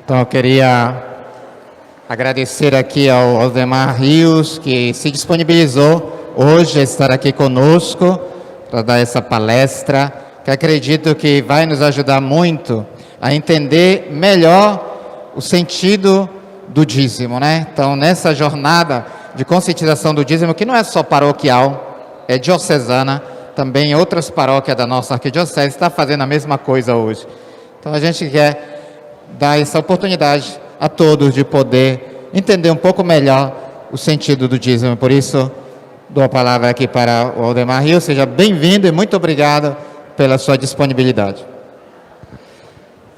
Então eu queria agradecer aqui ao Aldemar Rios, que se disponibilizou hoje a estar aqui conosco para dar essa palestra, que acredito que vai nos ajudar muito a entender melhor o sentido do dízimo, né? Então, nessa jornada de conscientização do dízimo, que não é só paroquial, é diocesana, também outras paróquias da nossa arquidiocese está fazendo a mesma coisa hoje. Então, a gente quer dar essa oportunidade a todos de poder entender um pouco melhor o sentido do dízimo. Por isso, dou a palavra aqui para o Aldemar Rios. Seja bem-vindo e muito obrigado pela sua disponibilidade.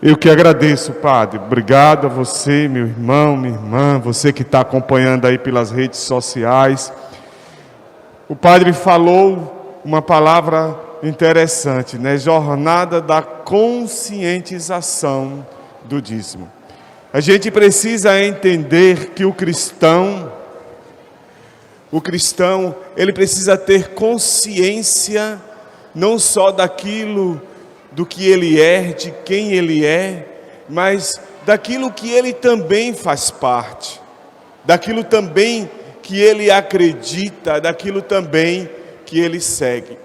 Eu que agradeço, Padre. Obrigado a você, meu irmão, minha irmã, você que está acompanhando aí pelas redes sociais. O Padre falou uma palavra interessante, né? Jornada da conscientização do dízimo. A gente precisa entender que o cristão, ele precisa ter consciência não só daquilo do que ele é, de quem ele é, mas daquilo que ele também faz parte, daquilo também que ele acredita, daquilo também que ele segue.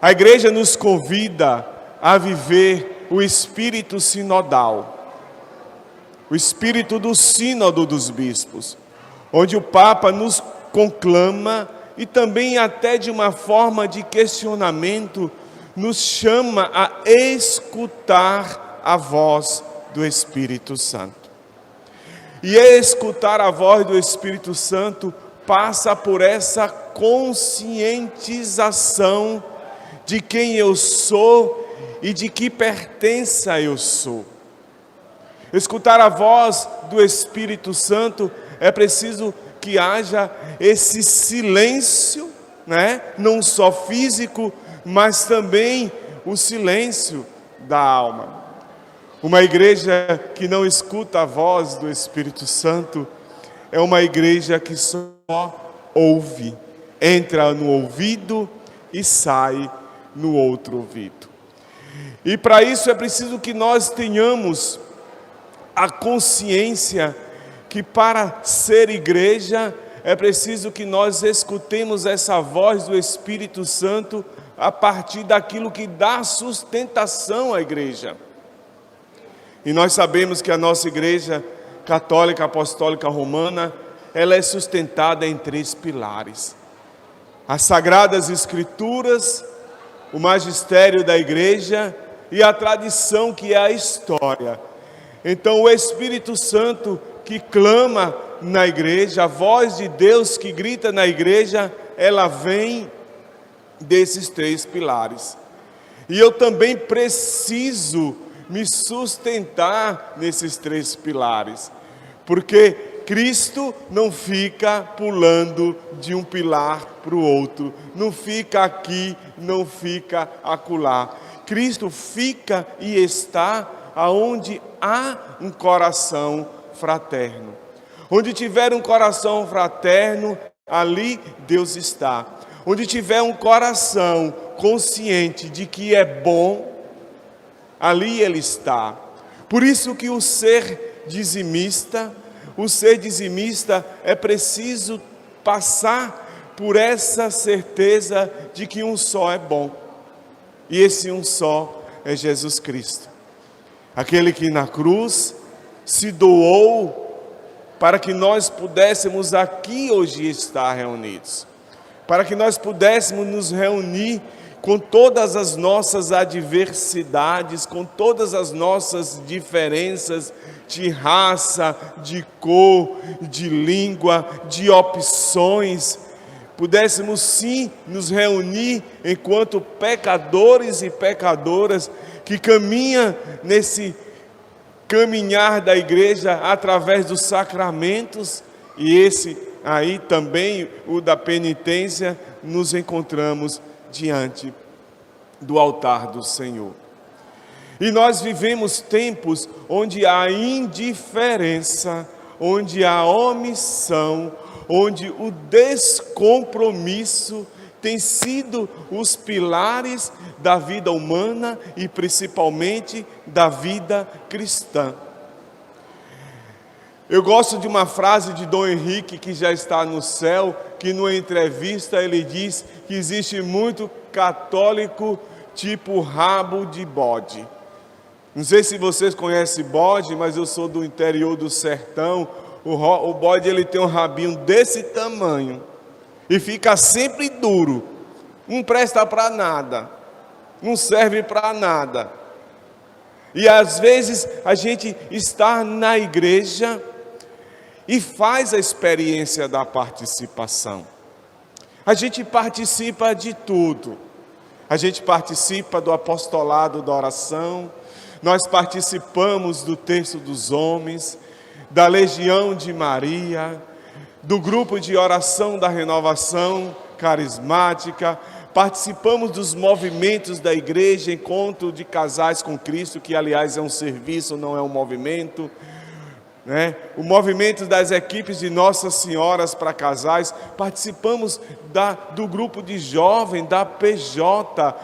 A igreja nos convida a viver o espírito sinodal, o espírito do sínodo dos bispos, onde o Papa nos conclama e também até de uma forma de questionamento nos chama a escutar a voz do Espírito Santo. E escutar a voz do Espírito Santo passa por essa conscientização de quem eu sou e de que pertença eu sou. Escutar a voz do Espírito Santo é preciso que haja esse silêncio, né? Não só físico, mas também o silêncio da alma. Uma igreja que não escuta a voz do Espírito Santo é uma igreja que só ouve, entra no ouvido e sai no outro ouvido. E para isso é preciso que nós tenhamos a consciência que para ser igreja é preciso que nós escutemos essa voz do Espírito Santo a partir daquilo que dá sustentação à igreja. E nós sabemos que a nossa igreja católica apostólica romana, ela é sustentada em 3 pilares: as Sagradas Escrituras, o magistério da igreja e a tradição, que é a história. Então o Espírito Santo que clama na igreja, a voz de Deus que grita na igreja, ela vem desses 3 pilares. E eu também preciso me sustentar nesses 3 pilares, porque Cristo não fica pulando de um pilar para o outro, não fica aqui, não fica acolá. Cristo fica e está aonde há um coração fraterno. Onde tiver um coração fraterno, ali Deus está. Onde tiver um coração consciente de que é bom, ali Ele está. Por isso que o ser dizimista é preciso passar por essa certeza de que um só é bom. E esse um só é Jesus Cristo. Aquele que na cruz se doou para que nós pudéssemos aqui hoje estar reunidos. Para que nós pudéssemos nos reunir com todas as nossas adversidades, com todas as nossas diferenças de raça, de cor, de língua, de opções. Pudéssemos sim nos reunir enquanto pecadores e pecadoras que caminham nesse caminhar da igreja através dos sacramentos, e esse aí também, o da penitência, nos encontramos diante do altar do Senhor. E nós vivemos tempos onde há indiferença, onde há omissão, onde o descompromisso tem sido os pilares da vida humana e principalmente da vida cristã. Eu gosto de uma frase de Dom Henrique, que já está no céu, que numa entrevista ele diz que existe muito católico tipo rabo de bode. Não sei se vocês conhecem bode, mas eu sou do interior do sertão. O bode ele tem um rabinho desse tamanho e fica sempre duro, não presta para nada, não serve para nada. E às vezes a gente está na igreja e faz a experiência da participação. A gente participa de tudo. A gente participa do apostolado da oração, nós participamos do terço dos homens, da Legião de Maria, do grupo de oração da renovação carismática, participamos dos movimentos da igreja, encontro de casais com Cristo, que aliás é um serviço, não é um movimento, né? O movimento das equipes de Nossas Senhoras para casais, participamos do grupo de jovem, da PJ,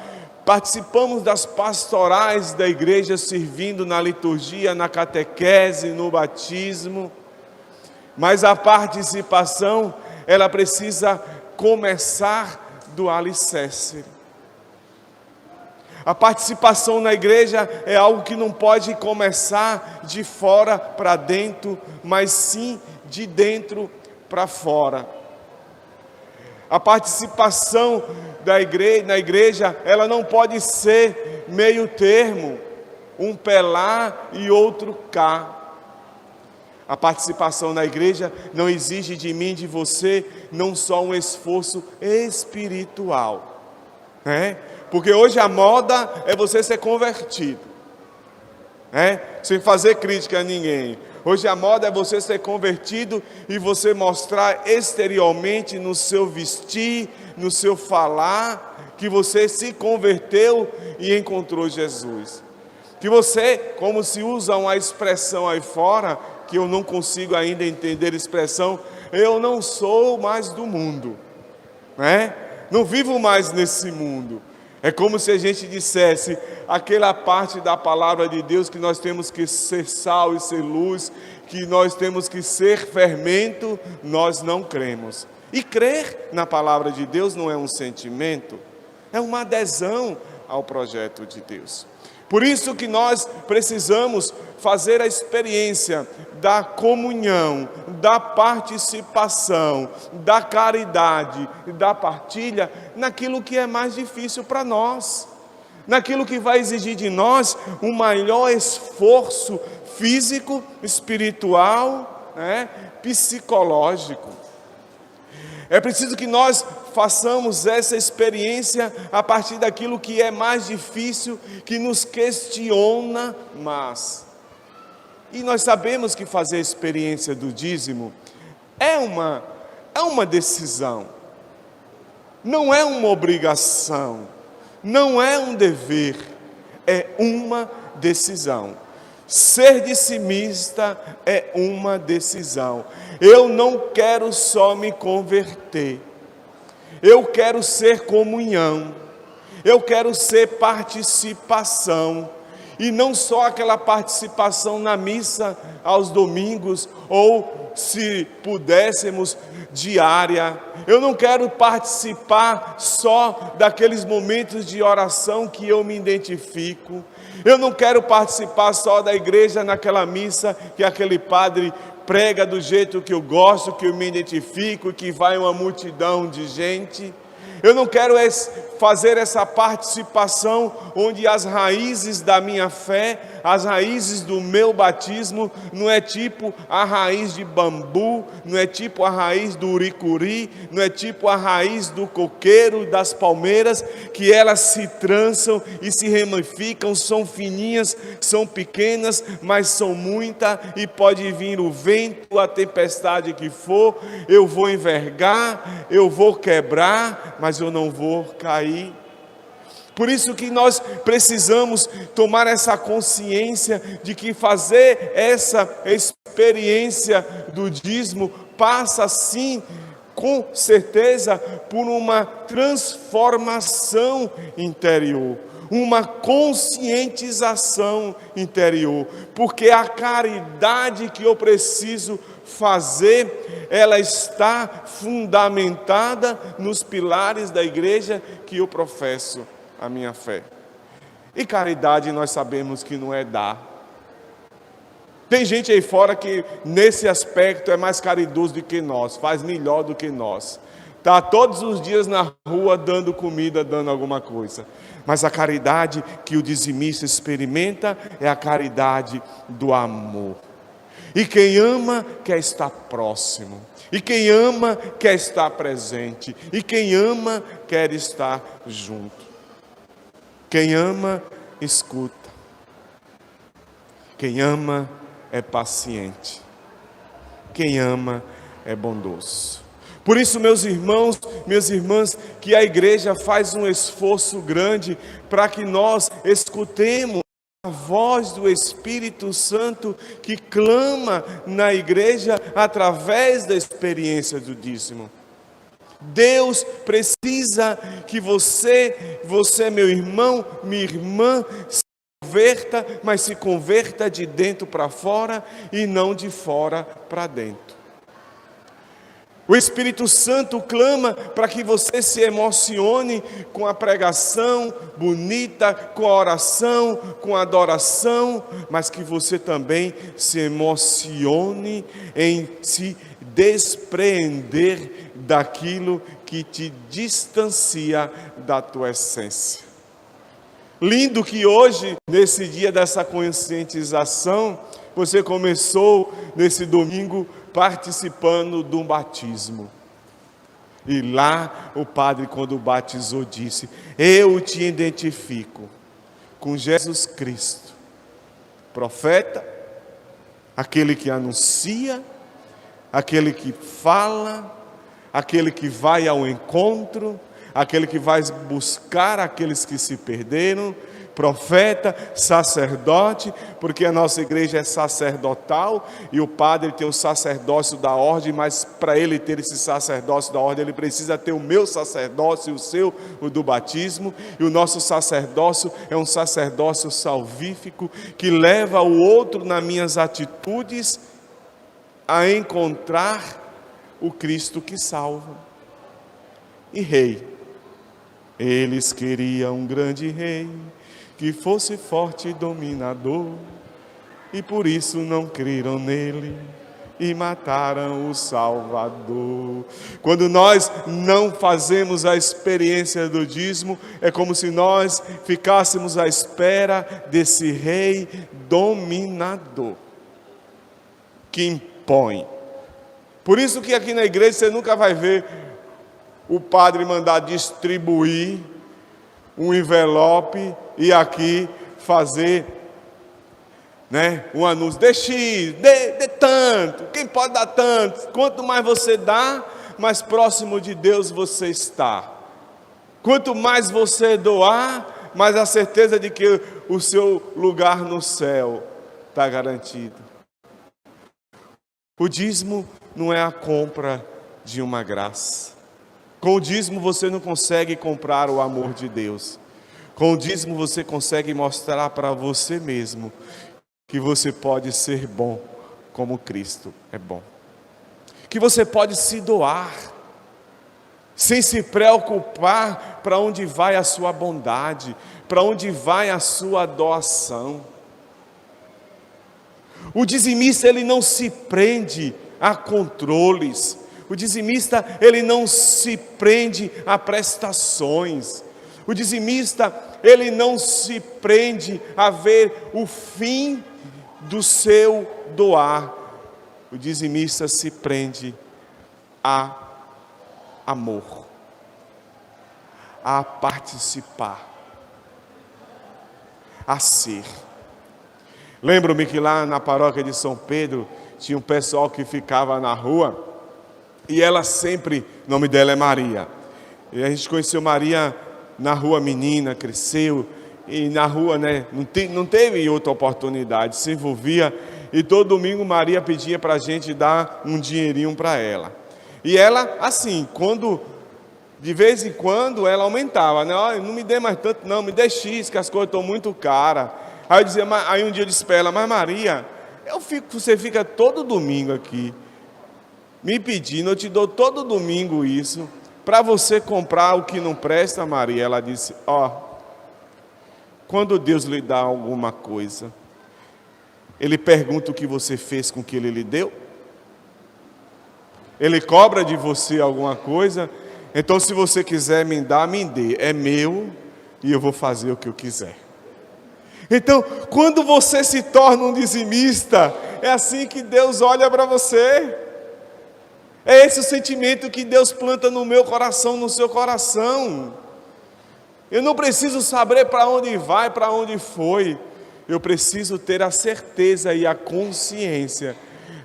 participamos das pastorais da igreja, servindo na liturgia, na catequese, no batismo. Mas a participação, ela precisa começar do alicerce. A participação na igreja é algo que não pode começar de fora para dentro, mas sim de dentro para fora. A participação na igreja, ela não pode ser meio termo, um pé lá e outro cá. A participação na igreja não exige de mim, de você, não só um esforço espiritual, né? Porque hoje a moda é você ser convertido, né? Sem fazer crítica a ninguém. Hoje a moda é você ser convertido e você mostrar exteriormente no seu vestir, no seu falar, que você se converteu e encontrou Jesus. Que você, como se usa uma expressão aí fora, que eu não consigo ainda entender a expressão, eu não sou mais do mundo, né? Não vivo mais nesse mundo. É como se a gente dissesse aquela parte da palavra de Deus que nós temos que ser sal e ser luz, que nós temos que ser fermento, nós não cremos. E crer na palavra de Deus não é um sentimento, é uma adesão ao projeto de Deus. Por isso que nós precisamos fazer a experiência da comunhão, da participação, da caridade, da partilha, naquilo que é mais difícil para nós, naquilo que vai exigir de nós um maior esforço físico, espiritual, né, psicológico. É preciso que nós façamos essa experiência a partir daquilo que é mais difícil, que nos questiona mais. E nós sabemos que fazer a experiência do dízimo é uma decisão, não é uma obrigação, não é um dever, é uma decisão. Ser dizimista é uma decisão. Eu não quero só me converter, eu quero ser comunhão, eu quero ser participação. E não só aquela participação na missa aos domingos, ou se pudéssemos, diária. Eu não quero participar só daqueles momentos de oração que eu me identifico. Eu não quero participar só da igreja naquela missa que aquele padre prega do jeito que eu gosto, que eu me identifico, que vai uma multidão de gente. Eu não quero fazer essa participação onde as raízes da minha fé, as raízes do meu batismo, não é tipo a raiz de bambu, não é tipo a raiz do uricuri, não é tipo a raiz do coqueiro, das palmeiras, que elas se trançam e se ramificam, são fininhas, são pequenas, mas são muitas, e pode vir o vento, a tempestade que for, eu vou envergar, eu vou quebrar, mas eu não vou cair. Por isso que nós precisamos tomar essa consciência de que fazer essa experiência do dízimo passa sim, com certeza, por uma transformação interior, uma conscientização interior, porque a caridade que eu preciso fazer, ela está fundamentada nos pilares da igreja que eu professo a minha fé. E caridade nós sabemos que não é dar. Tem gente aí fora que nesse aspecto é mais caridoso do que nós, faz melhor do que nós. Está todos os dias na rua dando comida, dando alguma coisa. Mas a caridade que o dizimista experimenta é a caridade do amor. E quem ama quer estar próximo. E quem ama quer estar presente. E quem ama quer estar junto. Quem ama, escuta. Quem ama, é paciente. Quem ama, é bondoso. Por isso, meus irmãos, minhas irmãs, que a igreja faz um esforço grande para que nós escutemos a voz do Espírito Santo que clama na igreja através da experiência do dízimo. Deus precisa que você, meu irmão, minha irmã, se converta, mas se converta de dentro para fora e não de fora para dentro. O Espírito Santo clama para que você se emocione com a pregação bonita, com a oração, com a adoração, mas que você também se emocione em se despreender daquilo que te distancia da tua essência. Lindo que hoje, nesse dia dessa conscientização, você começou nesse domingo participando de um batismo. E lá o padre, quando batizou, disse: eu te identifico com Jesus Cristo, profeta, aquele que anuncia, aquele que fala, aquele que vai ao encontro, aquele que vai buscar aqueles que se perderam, profeta, sacerdote, porque a nossa igreja é sacerdotal e o padre tem o sacerdócio da ordem, mas para ele ter esse sacerdócio da ordem, ele precisa ter o meu sacerdócio e o seu, o do batismo, e o nosso sacerdócio é um sacerdócio salvífico que leva o outro nas minhas atitudes a encontrar o Cristo que salva. E rei, eles queriam um grande rei, que fosse forte e dominador, e por isso não creram nele e mataram o Salvador. Quando nós não fazemos a experiência do dízimo, é como se nós ficássemos à espera desse rei dominador, que impõe. Por isso que aqui na igreja você nunca vai ver o padre mandar distribuir um envelope e aqui fazer, um anúncio, dê X, dê tanto, quem pode dar tanto, quanto mais você dá, mais próximo de Deus você está. Quanto mais você doar, mais a certeza de que o seu lugar no céu está garantido. O dízimo não é a compra de uma graça. Com o dízimo você não consegue comprar o amor de Deus. Com o dízimo você consegue mostrar para você mesmo que você pode ser bom como Cristo é bom. Que você pode se doar, sem se preocupar para onde vai a sua bondade, para onde vai a sua doação. O dizimista, ele não se prende a controles. O dizimista, ele não se prende a prestações. O dizimista, ele não se prende a ver o fim do seu doar. O dizimista se prende a amor, a participar, a ser. Lembro-me que lá na paróquia de São Pedro tinha um pessoal que ficava na rua e ela sempre, o nome dela é Maria. E a gente conheceu Maria na rua menina, cresceu e na rua, não teve outra oportunidade, se envolvia e todo domingo Maria pedia para a gente dar um dinheirinho para ela. E ela, assim, quando De vez em quando ela aumentava, né? Olha, não me dê mais tanto não, me dê X, que as coisas estão muito caras. Aí um dia eu disse para ela, mas Maria, você fica todo domingo aqui, me pedindo, eu te dou todo domingo isso, para você comprar o que não presta, Maria. Ela disse, quando Deus lhe dá alguma coisa, Ele pergunta o que você fez com o que Ele lhe deu? Ele cobra de você alguma coisa? Então, se você quiser me dar, me dê. É meu e eu vou fazer o que eu quiser. Então, quando você se torna um dizimista, é assim que Deus olha para você. É esse o sentimento que Deus planta no meu coração, no seu coração. Eu não preciso saber para onde vai, para onde foi. Eu preciso ter a certeza e a consciência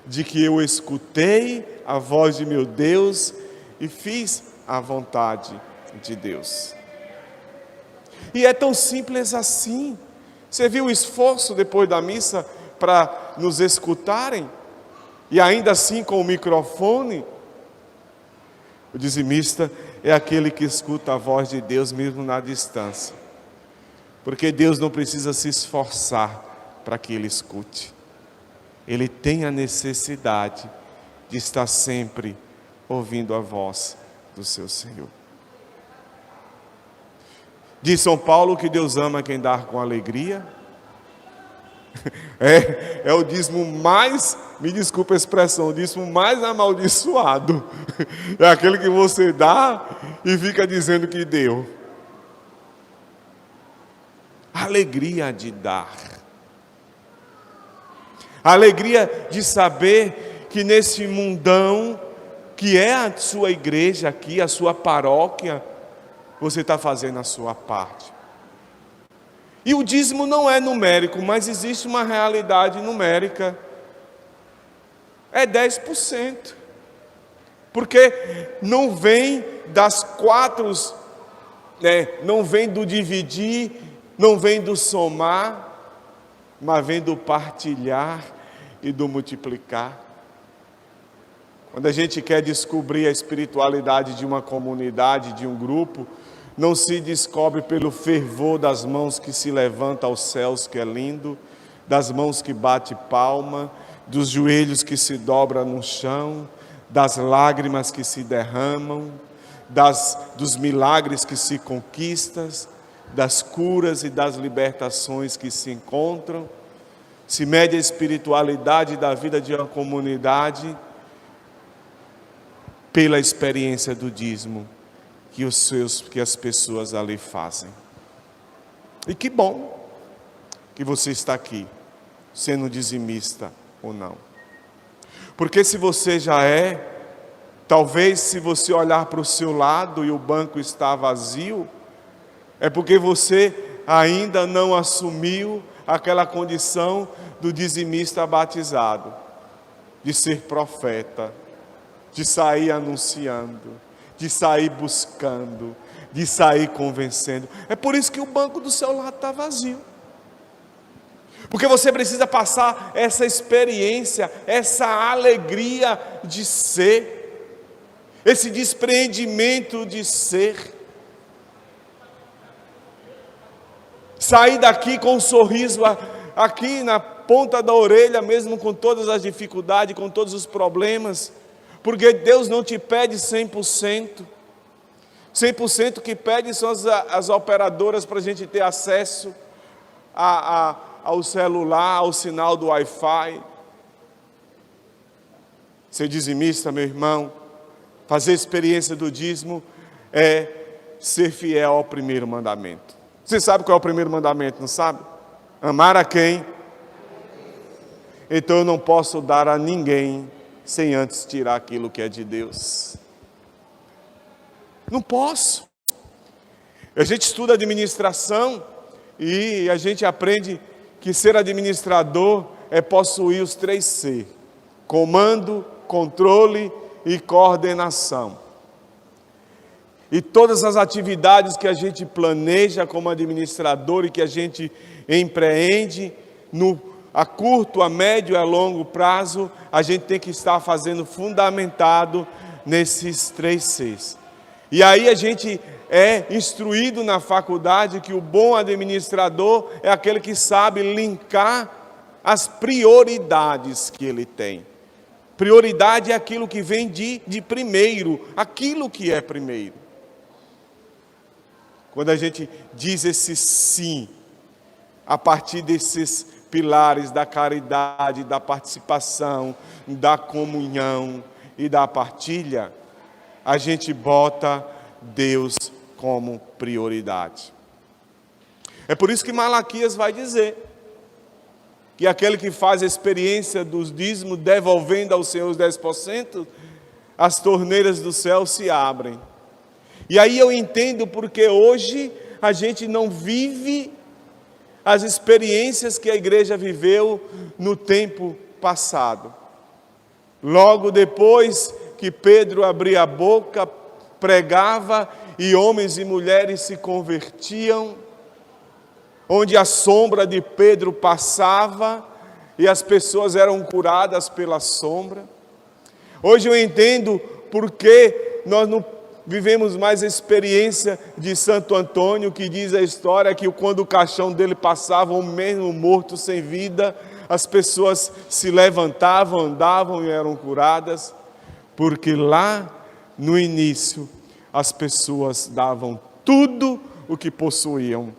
de que eu escutei a voz de meu Deus e fiz a vontade de Deus. E é tão simples assim. Você viu o esforço depois da missa para nos escutarem? E ainda assim com o microfone? O dizimista é aquele que escuta a voz de Deus mesmo na distância. Porque Deus não precisa se esforçar para que Ele escute. Ele tem a necessidade de estar sempre ouvindo a voz do seu Senhor. Diz São Paulo que Deus ama quem dá com alegria. É o dízimo mais, me desculpa a expressão, o dízimo mais amaldiçoado. É aquele que você dá e fica dizendo que deu. Alegria de dar. Alegria de saber que nesse mundão, que é a sua igreja aqui, a sua paróquia, você está fazendo a sua parte. E o dízimo não é numérico, mas existe uma realidade numérica. É 10%. Porque não vem das quatro, não vem do dividir, não vem do somar, mas vem do partilhar e do multiplicar. Quando a gente quer descobrir a espiritualidade de uma comunidade, de um grupo, não se descobre pelo fervor das mãos que se levanta aos céus, que é lindo, das mãos que bate palma, dos joelhos que se dobra no chão, das lágrimas que se derramam, dos milagres que se conquistam, das curas e das libertações que se encontram. Se mede a espiritualidade da vida de uma comunidade pela experiência do dízimo que as pessoas ali fazem. E que bom que você está aqui, sendo dizimista ou não. Porque se você já talvez se você olhar para o seu lado e o banco está vazio, é porque você ainda não assumiu aquela condição do dizimista batizado, de ser profeta, de sair anunciando, de sair buscando, de sair convencendo. É por isso que o banco do seu lado está vazio. Porque você precisa passar essa experiência, essa alegria de ser, esse despreendimento de ser. Sair daqui com um sorriso aqui na ponta da orelha, mesmo com todas as dificuldades, com todos os problemas. Porque Deus não te pede 100%. 100% que pede são as operadoras para a gente ter acesso ao celular, ao sinal do Wi-Fi. Ser dizimista, meu irmão, fazer experiência do dízimo é ser fiel ao primeiro mandamento. Você sabe qual é o primeiro mandamento, não sabe? Amar a quem? Então eu não posso dar a ninguém sem antes tirar aquilo que é de Deus. Não posso. A gente estuda administração e a gente aprende que ser administrador é possuir os 3 C: comando, controle e coordenação. E todas as atividades que a gente planeja como administrador e que a gente empreende a curto, a médio e a longo prazo, a gente tem que estar fazendo fundamentado nesses 3 Cs. E aí a gente é instruído na faculdade que o bom administrador é aquele que sabe linkar as prioridades que ele tem. Prioridade é aquilo que vem de primeiro, aquilo que é primeiro. Quando a gente diz esse sim, a partir desses pilares da caridade, da participação, da comunhão e da partilha, a gente bota Deus como prioridade. É por isso que Malaquias vai dizer que aquele que faz a experiência dos dízimos, devolvendo ao Senhor os 10%, as torneiras do céu se abrem. E aí eu entendo porque hoje a gente não vive as experiências que a igreja viveu no tempo passado. Logo depois que Pedro abria a boca, pregava e homens e mulheres se convertiam, onde a sombra de Pedro passava e as pessoas eram curadas pela sombra. Hoje eu entendo porque nós não vivemos mais a experiência de Santo Antônio, que diz a história que quando o caixão dele passava, um mesmo morto sem vida, as pessoas se levantavam, andavam e eram curadas, porque lá no início as pessoas davam tudo o que possuíam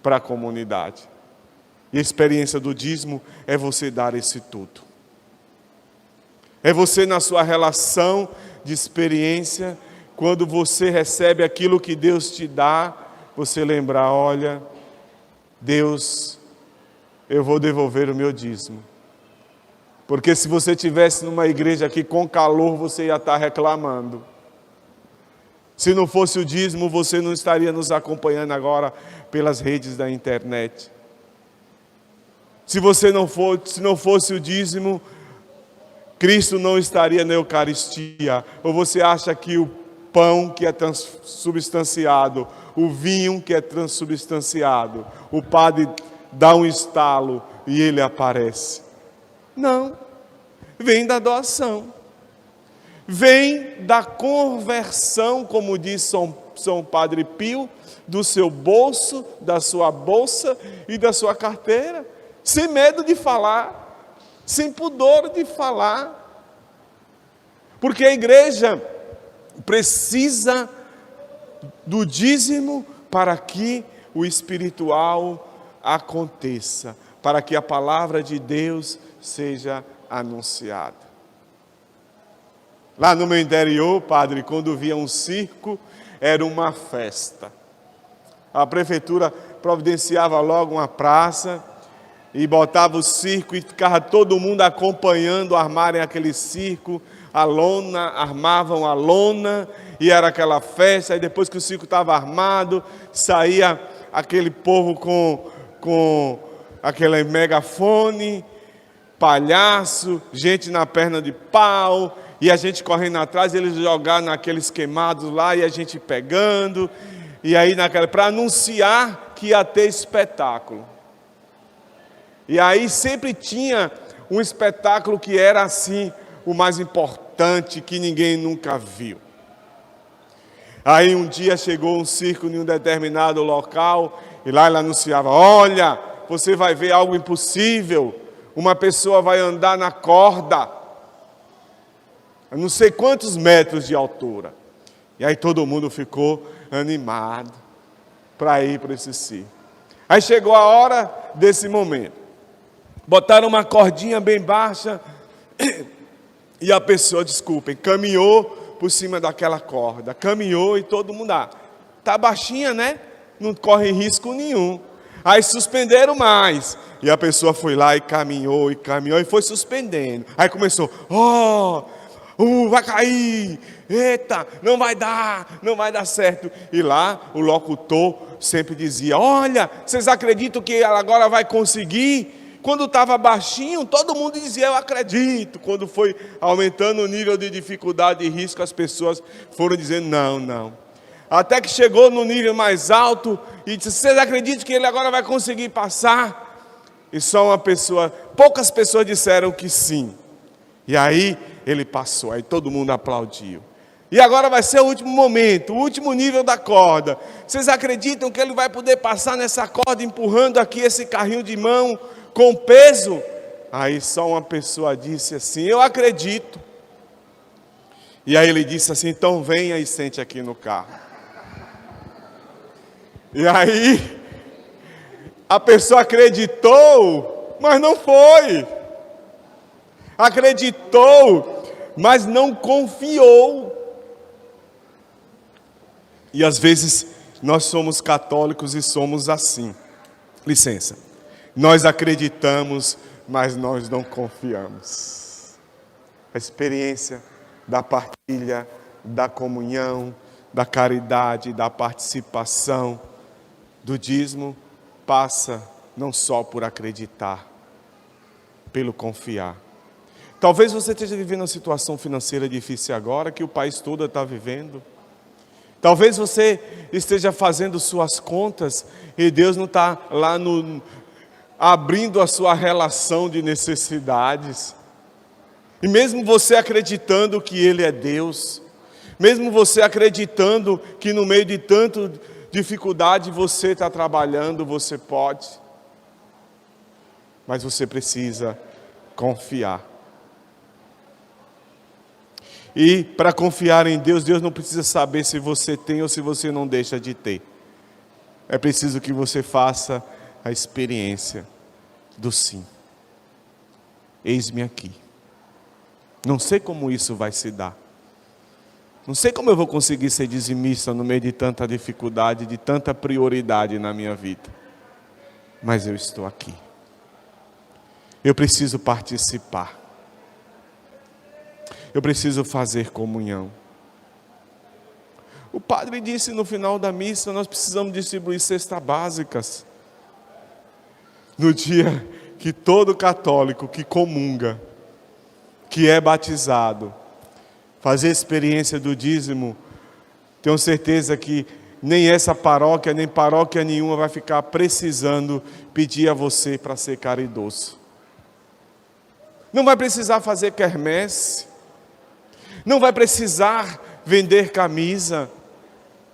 para a comunidade. E a experiência do dízimo é você dar esse tudo. É você na sua relação de experiência, quando você recebe aquilo que Deus te dá, você lembrar, olha, Deus, eu vou devolver o meu dízimo. Porque se você estivesse numa igreja aqui com calor, você ia estar reclamando. Se não fosse o dízimo, você não estaria nos acompanhando agora pelas redes da internet. Se não fosse o dízimo, Cristo não estaria na Eucaristia. Ou você acha que o pão que é transubstanciado, o vinho que é transubstanciado, o padre dá um estalo e ele aparece? Não. Vem da doação. Vem da conversão, como diz São Padre Pio, do seu bolso, da sua bolsa e da sua carteira, sem medo de falar, sem pudor de falar. Porque a igreja precisa do dízimo para que o espiritual aconteça, para que a palavra de Deus seja anunciada. Lá no meu interior, padre, quando via um circo, era uma festa. A prefeitura providenciava logo uma praça e botava o circo e ficava todo mundo acompanhando, armarem aquele circo, a lona, armavam a lona e era aquela festa. E depois que o circo estava armado, saía aquele povo com aquele megafone, palhaço, gente na perna de pau, e a gente correndo atrás, eles jogaram naqueles queimados lá, e a gente pegando, e aí para anunciar que ia ter espetáculo. E aí sempre tinha um espetáculo que era assim, o mais importante, que ninguém nunca viu. Aí um dia chegou um circo em um determinado local, e lá ele anunciava, olha, você vai ver algo impossível, uma pessoa vai andar na corda, a não sei quantos metros de altura. E aí todo mundo ficou animado para ir para esse circo. Aí chegou a hora desse momento. Botaram uma cordinha bem baixa e a pessoa, desculpem, caminhou por cima daquela corda. Caminhou e todo mundo, tá baixinha, né? Não corre risco nenhum. Aí suspenderam mais. E a pessoa foi lá e caminhou e foi suspendendo. Aí começou, vai cair, eita, não vai dar certo. E lá o locutor sempre dizia, olha, vocês acreditam que ela agora vai conseguir? Quando estava baixinho, todo mundo dizia, eu acredito. Quando foi aumentando o nível de dificuldade e risco, as pessoas foram dizendo, não. Até que chegou no nível mais alto e disse, vocês acreditam que ele agora vai conseguir passar? E poucas pessoas disseram que sim. E aí ele passou, aí todo mundo aplaudiu. E agora vai ser o último momento, o último nível da corda. Vocês acreditam que ele vai poder passar nessa corda empurrando aqui esse carrinho de mão com peso? Aí só uma pessoa disse assim: eu acredito. E aí ele disse assim: então venha e sente aqui no carro. E aí a pessoa acreditou, mas não foi. Acreditou, mas não confiou. E às vezes nós somos católicos e somos assim. Licença. Nós acreditamos, mas nós não confiamos. A experiência da partilha, da comunhão, da caridade, da participação, do dízimo, passa não só por acreditar, pelo confiar. Talvez você esteja vivendo uma situação financeira difícil agora, que o país todo está vivendo. Talvez você esteja fazendo suas contas e Deus não está lá abrindo a sua relação de necessidades. E mesmo você acreditando que Ele é Deus, mesmo você acreditando que no meio de tanta dificuldade você está trabalhando, você pode. Mas você precisa confiar. E para confiar em Deus, Deus não precisa saber se você tem ou se você não deixa de ter. É preciso que você faça a experiência do sim. Eis-me aqui. Não sei como isso vai se dar. Não sei como eu vou conseguir ser dizimista no meio de tanta dificuldade, de tanta prioridade na minha vida. Mas eu estou aqui. Eu preciso participar. Eu preciso fazer comunhão. O padre disse no final da missa: nós precisamos distribuir cestas básicas. No dia que todo católico que comunga, que é batizado, fazer a experiência do dízimo, tenho certeza que nem essa paróquia, nem paróquia nenhuma vai ficar precisando pedir a você para ser caridoso. Não vai precisar fazer quermesse, não vai precisar vender camisa,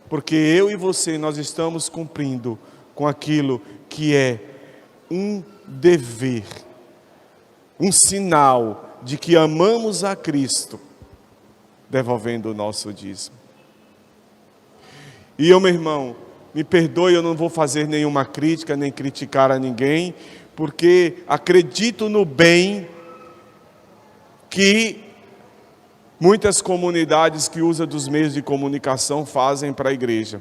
porque eu e você, nós estamos cumprindo com aquilo que é um dever, um sinal de que amamos a Cristo, devolvendo o nosso dízimo. E eu, meu irmão, me perdoe, eu não vou fazer nenhuma crítica, nem criticar a ninguém, porque acredito no bem que muitas comunidades que usam dos meios de comunicação fazem para a igreja.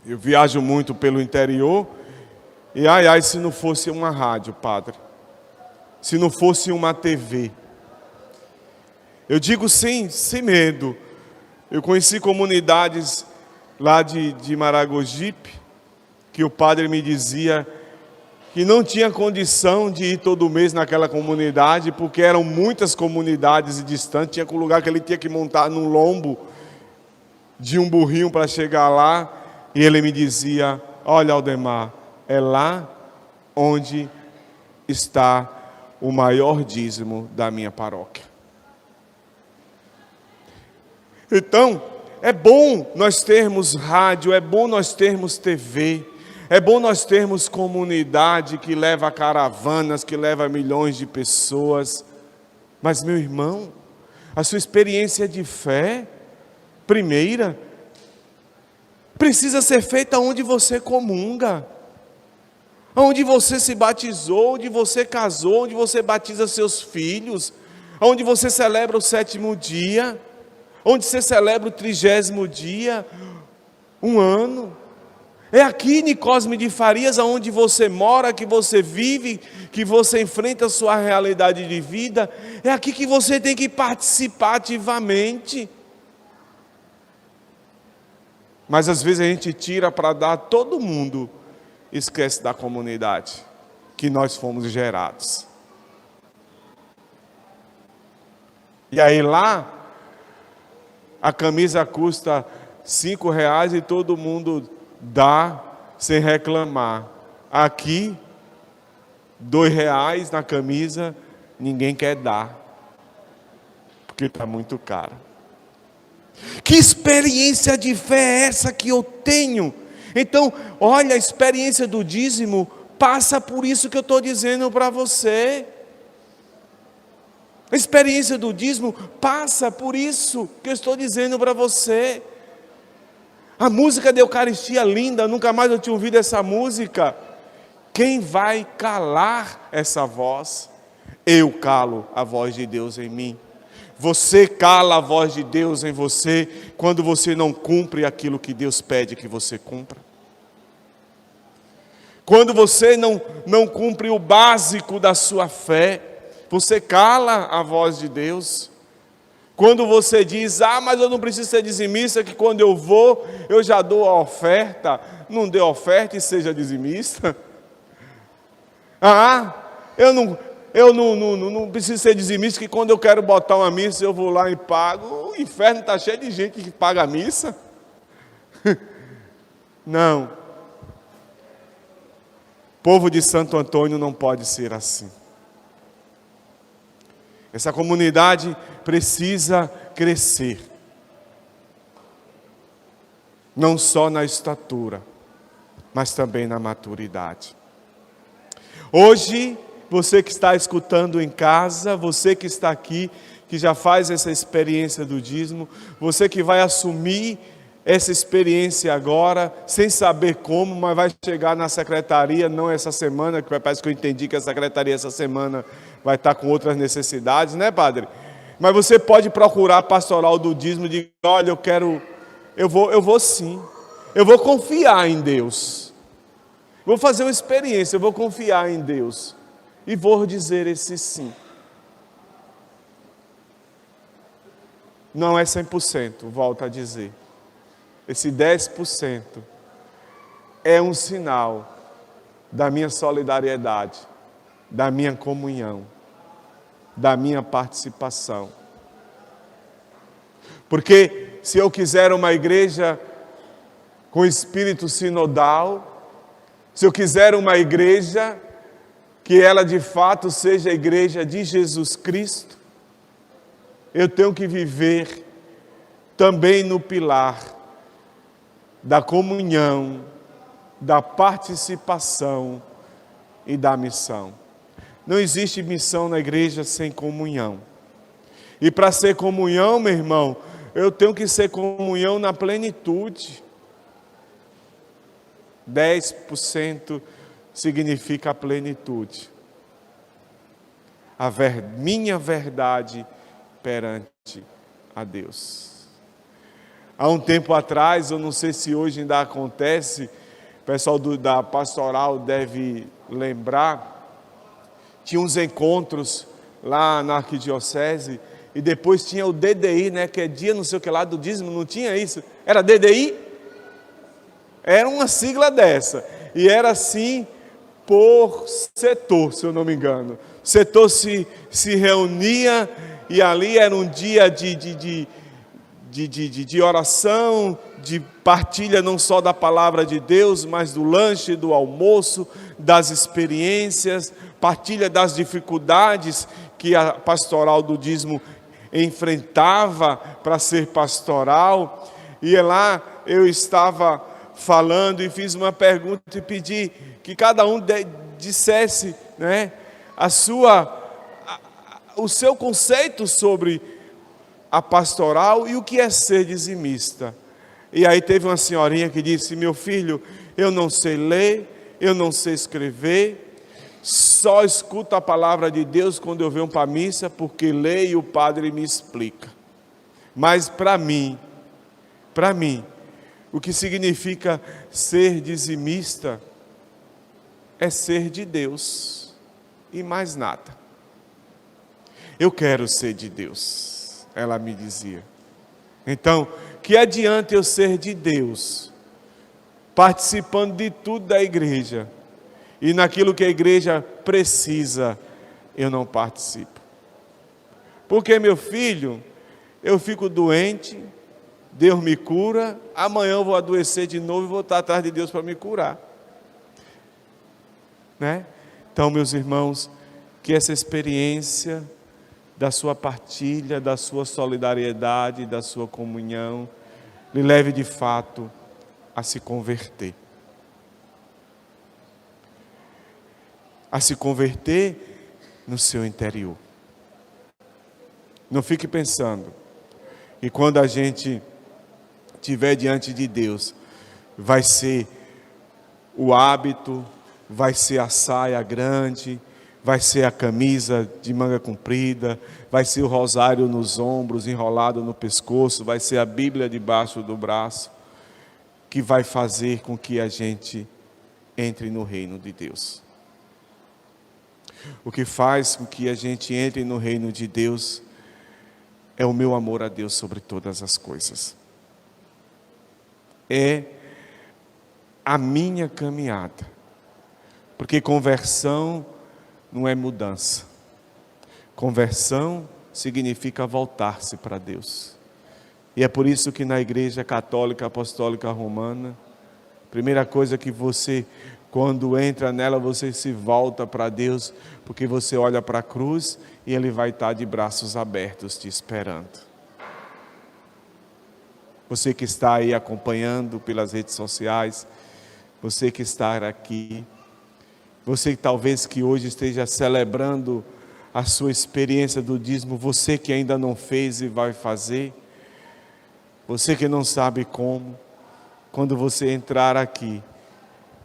Eu viajo muito pelo interior e ai, se não fosse uma rádio, padre, se não fosse uma TV. Eu digo sim, sem medo. Eu conheci comunidades lá de Maragogipe, que o padre me dizia que não tinha condição de ir todo mês naquela comunidade, porque eram muitas comunidades distantes, tinha um lugar que ele tinha que montar num lombo de um burrinho para chegar lá, e ele me dizia: olha, Aldemar, é lá onde está o maior dízimo da minha paróquia. Então, é bom nós termos rádio, é bom nós termos TV, é bom nós termos comunidade que leva caravanas, que leva milhões de pessoas. Mas, meu irmão, a sua experiência de fé, primeira, precisa ser feita onde você comunga, onde você se batizou, onde você casou, onde você batiza seus filhos, onde você celebra o 7º dia, onde você celebra o 30º dia, um ano. É aqui em Cosme de Farias, onde você mora, que você vive, que você enfrenta a sua realidade de vida. É aqui que você tem que participar ativamente. Mas às vezes a gente tira para dar a todo mundo, esquece da comunidade que nós fomos gerados. E aí lá, a camisa custa R$5 e todo mundo dá sem reclamar. Aqui, R$2 na camisa, ninguém quer dar, porque está muito caro. Que experiência de fé é essa que eu tenho? Então, olha, a experiência do dízimo passa por isso que eu estou dizendo para você. A experiência do dízimo passa por isso que eu estou dizendo para você. A música da Eucaristia linda, nunca mais eu tinha ouvido essa música. Quem vai calar essa voz? Eu calo a voz de Deus em mim. Você cala a voz de Deus em você quando você não cumpre aquilo que Deus pede que você cumpra. Quando você não cumpre o básico da sua fé, você cala a voz de Deus. Quando você diz, mas eu não preciso ser dizimista, que quando eu vou, eu já dou a oferta. Não dê oferta e seja dizimista. Eu não preciso ser dizimista, que quando eu quero botar uma missa, eu vou lá e pago. O inferno está cheio de gente que paga a missa. Não. Povo de Santo Antônio não pode ser assim. Essa comunidade precisa crescer. Não só na estatura, mas também na maturidade. Hoje, você que está escutando em casa, você que está aqui, que já faz essa experiência do dízimo, você que vai assumir essa experiência agora, sem saber como, mas vai chegar na secretaria, não essa semana, que parece que eu entendi que a secretaria essa semana vai estar com outras necessidades, né, padre? Mas você pode procurar a pastoral do dízimo e dizer, olha, eu vou sim, eu vou confiar em Deus, vou fazer uma experiência, eu vou confiar em Deus, e vou dizer esse sim. Não é 100%, volto a dizer. Esse 10% é um sinal da minha solidariedade, da minha comunhão, da minha participação. Porque se eu quiser uma igreja com espírito sinodal, se eu quiser uma igreja que ela de fato seja a igreja de Jesus Cristo, eu tenho que viver também no pilar da comunhão, da participação e da missão. Não existe missão na igreja sem comunhão. E para ser comunhão, meu irmão, eu tenho que ser comunhão na plenitude. 10% significa a plenitude. Minha verdade perante a Deus. Há um tempo atrás, eu não sei se hoje ainda acontece, o pessoal da pastoral deve lembrar, tinha uns encontros lá na arquidiocese, e depois tinha o DDI, né, que é dia não sei o que lá do dízimo, não tinha isso? Era DDI? Era uma sigla dessa, e era assim por setor, se eu não me engano. O setor se reunia, e ali era um dia de oração, de partilha não só da palavra de Deus, mas do lanche, do almoço, das experiências, partilha das dificuldades que a pastoral do dízimo enfrentava para ser pastoral. E lá eu estava falando e fiz uma pergunta e pedi que cada um dissesse, né, o seu conceito sobre a pastoral e o que é ser dizimista. E aí teve uma senhorinha que disse, meu filho, eu não sei ler, eu não sei escrever, só escuto a palavra de Deus quando eu venho para a missa, porque leio e o padre me explica. Mas para mim, o que significa ser dizimista é ser de Deus e mais nada. Eu quero ser de Deus, ela me dizia. Então, que adianta eu ser de Deus, participando de tudo da igreja, e naquilo que a igreja precisa, eu não participo? Porque, meu filho, eu fico doente, Deus me cura, amanhã eu vou adoecer de novo e vou estar atrás de Deus para me curar. Né? Então, meus irmãos, que essa experiência da sua partilha, da sua solidariedade, da sua comunhão, lhe leve de fato a se converter. A se converter no seu interior. Não fique pensando que quando a gente estiver diante de Deus, vai ser o hábito, vai ser a saia grande, vai ser a camisa de manga comprida, vai ser o rosário nos ombros, enrolado no pescoço, vai ser a Bíblia debaixo do braço, que vai fazer com que a gente entre no reino de Deus. O que faz com que a gente entre no reino de Deus é o meu amor a Deus sobre todas as coisas. É a minha caminhada. Porque conversão não é mudança. Conversão significa voltar-se para Deus. E é por isso que na Igreja Católica Apostólica Romana, a primeira coisa que você, quando entra nela, você se volta para Deus, porque você olha para a cruz e Ele vai estar de braços abertos te esperando. Você que está aí acompanhando pelas redes sociais, você que está aqui, você talvez que hoje esteja celebrando a sua experiência do dízimo, você que ainda não fez e vai fazer, você que não sabe como, quando você entrar aqui,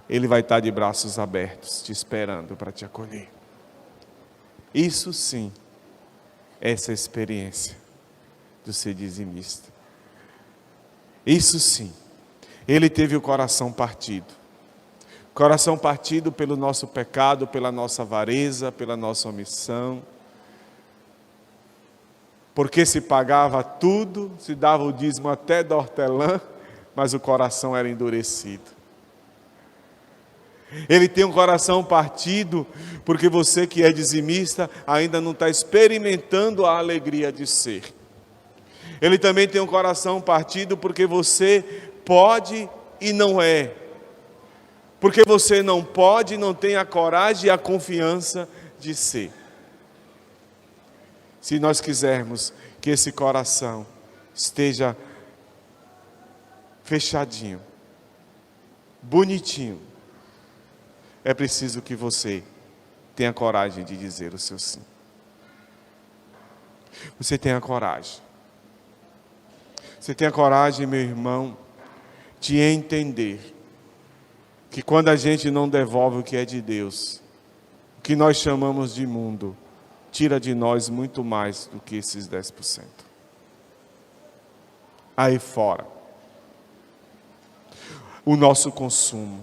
Ele vai estar de braços abertos, te esperando para te acolher. Isso sim, essa experiência do ser dizimista. Isso sim, Ele teve o coração partido. Coração partido pelo nosso pecado, pela nossa avareza, pela nossa omissão. Porque se pagava tudo, se dava o dízimo até da hortelã, mas o coração era endurecido. Ele tem um coração partido, porque você que é dizimista ainda não está experimentando a alegria de ser. Ele também tem um coração partido, porque você pode e não é. Porque você não pode e não tem a coragem e a confiança de ser. Se nós quisermos que esse coração esteja fechadinho, bonitinho, é preciso que você tenha coragem de dizer o seu sim. Você tenha coragem. Você tenha coragem, meu irmão, de entender que quando a gente não devolve o que é de Deus, o que nós chamamos de mundo, tira de nós muito mais do que esses 10%. Aí fora, o nosso consumo.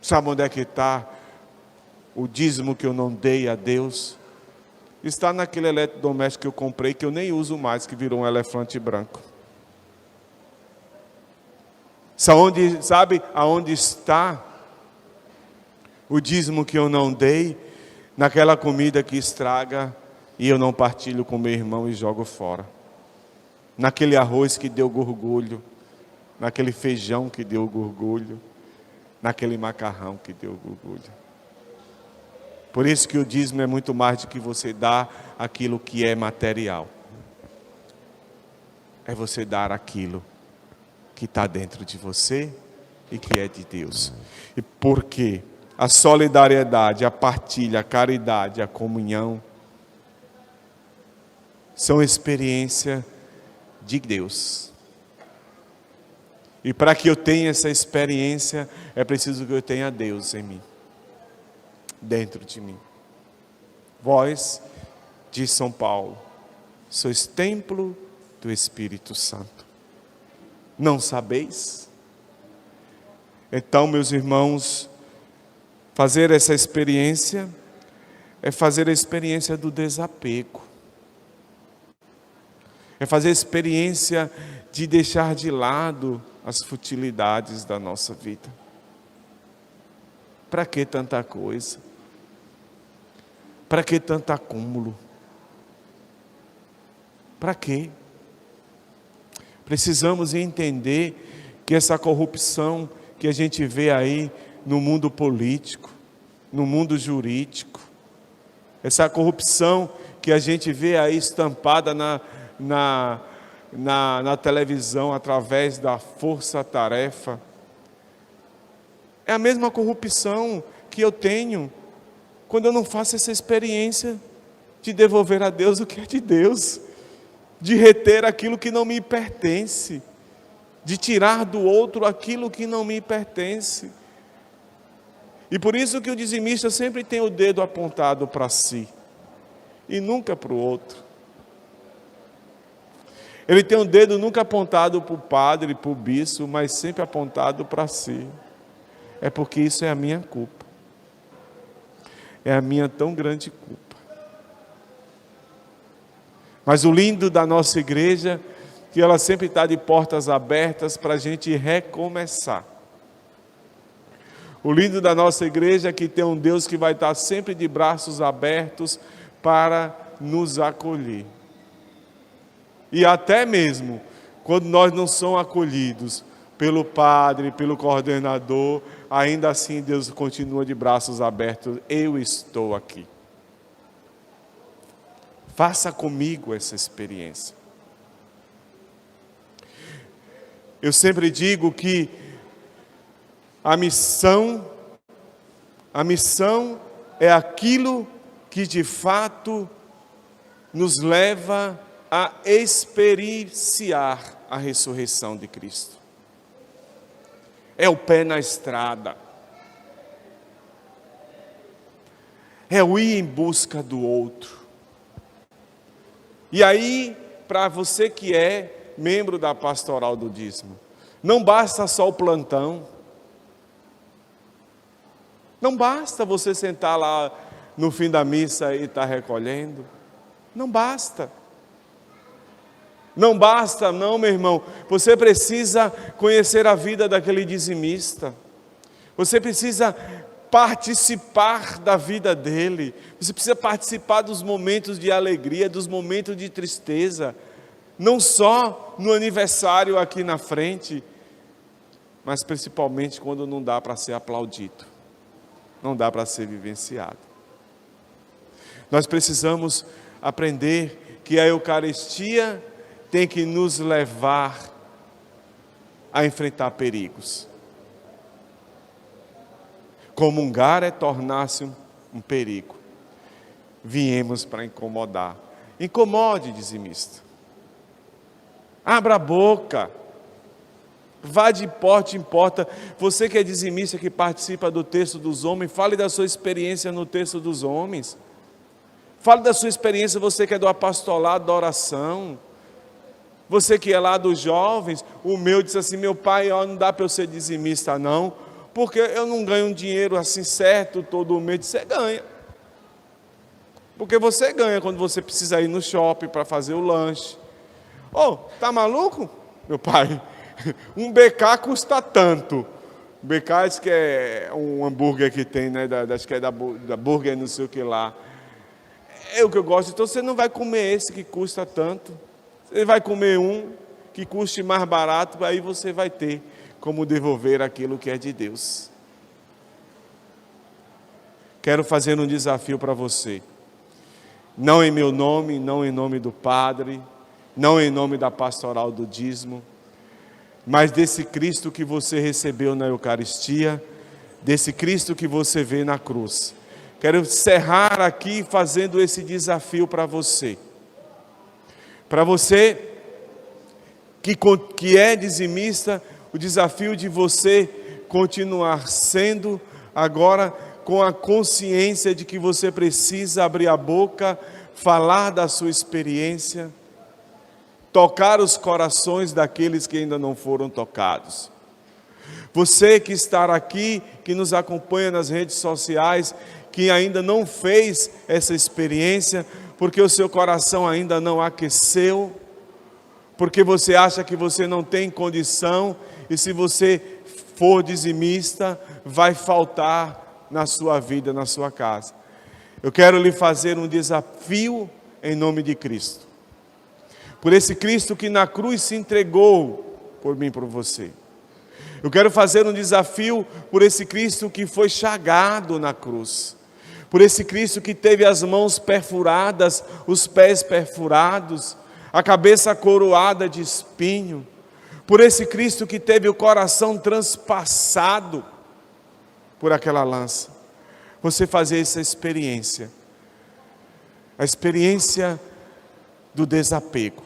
Sabe onde é que está o dízimo que eu não dei a Deus? Está naquele eletrodoméstico que eu comprei, que eu nem uso mais, que virou um elefante branco. Sabe aonde está o dízimo que eu não dei? Naquela comida que estraga e eu não partilho com meu irmão e jogo fora. Naquele arroz que deu gorgulho, naquele feijão que deu gorgulho, naquele macarrão que deu gorgulho. Por isso que o dízimo é muito mais do que você dar aquilo que é material. É você dar aquilo que está dentro de você e que é de Deus. E por quê? A solidariedade, a partilha, a caridade, a comunhão são experiência de Deus. E para que eu tenha essa experiência, é preciso que eu tenha Deus em mim, dentro de mim. Vós, diz São Paulo, sois templo do Espírito Santo. Não sabeis? Então, meus irmãos, fazer essa experiência é fazer a experiência do desapego. É fazer a experiência de deixar de lado as futilidades da nossa vida. Para que tanta coisa? Para que tanto acúmulo? Para quê? Precisamos entender que essa corrupção que a gente vê aí no mundo político, no mundo jurídico, essa corrupção que a gente vê aí estampada na televisão através da força-tarefa. É a mesma corrupção que eu tenho quando eu não faço essa experiência de devolver a Deus o que é de Deus, de reter aquilo que não me pertence, de tirar do outro aquilo que não me pertence. E por isso que o dizimista sempre tem o dedo apontado para si e nunca para o outro. Ele tem o dedo nunca apontado para o padre, para o bispo, mas sempre apontado para si. É porque isso é a minha culpa. É a minha tão grande culpa. Mas o lindo da nossa igreja, que ela sempre está de portas abertas para a gente recomeçar. O lindo da nossa igreja é que tem um Deus que vai estar sempre de braços abertos para nos acolher. E até mesmo quando nós não somos acolhidos pelo padre, pelo coordenador, ainda assim Deus continua de braços abertos. Eu estou aqui. Faça comigo essa experiência. Eu sempre digo que a missão é aquilo que de fato nos leva a experienciar a ressurreição de Cristo. É o pé na estrada. É o ir em busca do outro. E aí, para você que é membro da Pastoral do Dízimo, não basta só o plantão. Não basta você sentar lá no fim da missa e estar recolhendo. Não basta. Não basta, não, meu irmão. Você precisa conhecer a vida daquele dizimista. Você precisa participar da vida dele. Você precisa participar dos momentos de alegria, dos momentos de tristeza. Não só no aniversário aqui na frente, mas principalmente quando não dá para ser aplaudido. Não dá para ser vivenciado. Nós precisamos aprender que a Eucaristia tem que nos levar a enfrentar perigos. Comungar é tornar-se um perigo. Viemos para incomodar. Incomode, dizimista. Abra a boca. Vá de porta em porta. Você que é dizimista, que participa do Terço dos Homens, fale da sua experiência no Terço dos Homens. Fale da sua experiência, você que é do apostolado, da oração. Você que é lá dos jovens, o meu disse assim, meu pai, ó, não dá para eu ser dizimista não, porque eu não ganho um dinheiro assim certo todo mês. Você ganha. Porque você ganha quando você precisa ir no shopping para fazer o lanche. Ô, tá maluco, meu pai? Um BK custa tanto. BK acho que é um hambúrguer que tem, né? Acho que é da Burger, não sei o que lá. É o que eu gosto. Então você não vai comer esse que custa tanto. Você vai comer um que custe mais barato, aí você vai ter como devolver aquilo que é de Deus. Quero fazer um desafio para você. Não em meu nome, não em nome do Padre, não em nome da Pastoral do Dízimo, mas desse Cristo que você recebeu na Eucaristia, desse Cristo que você vê na cruz. Quero encerrar aqui fazendo esse desafio para você. Para você que é dizimista, o desafio de você continuar sendo agora com a consciência de que você precisa abrir a boca, falar da sua experiência, tocar os corações daqueles que ainda não foram tocados. Você que está aqui, que nos acompanha nas redes sociais, que ainda não fez essa experiência, porque o seu coração ainda não aqueceu, porque você acha que você não tem condição, e se você for dizimista, vai faltar na sua vida, na sua casa. Eu quero lhe fazer um desafio em nome de Cristo. Por esse Cristo que na cruz se entregou por mim e por você. Eu quero fazer um desafio por esse Cristo que foi chagado na cruz. Por esse Cristo que teve as mãos perfuradas, os pés perfurados, a cabeça coroada de espinho. Por esse Cristo que teve o coração transpassado por aquela lança. Você fazer essa experiência. A experiência do desapego.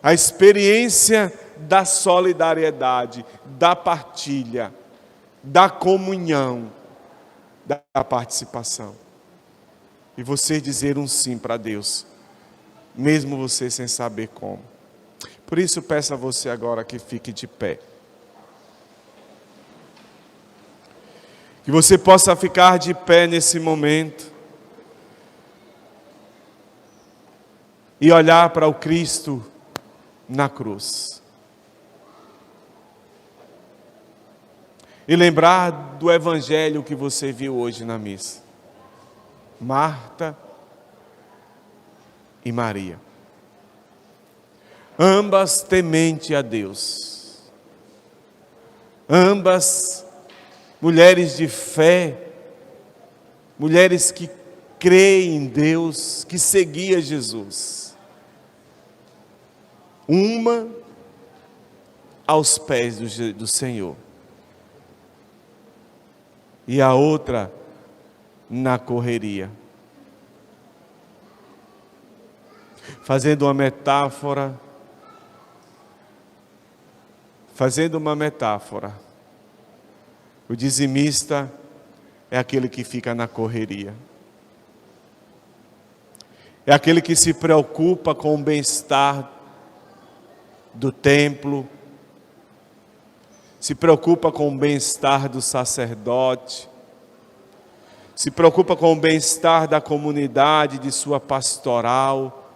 A experiência da solidariedade, da partilha, da comunhão, da participação. E você dizer um sim para Deus, mesmo você sem saber como. Por isso peço a você agora que fique de pé. Que você possa ficar de pé nesse momento. E olhar para o Cristo na cruz. E lembrar do evangelho que você viu hoje na missa. Marta e Maria. Ambas temente a Deus. Ambas mulheres de fé. Mulheres que creem em Deus, que seguia Jesus. Uma aos pés do Senhor. E a outra na correria. Fazendo uma metáfora. O dizimista é aquele que fica na correria. É aquele que se preocupa com o bem-estar do templo, se preocupa com o bem-estar do sacerdote, se preocupa com o bem-estar da comunidade, de sua pastoral,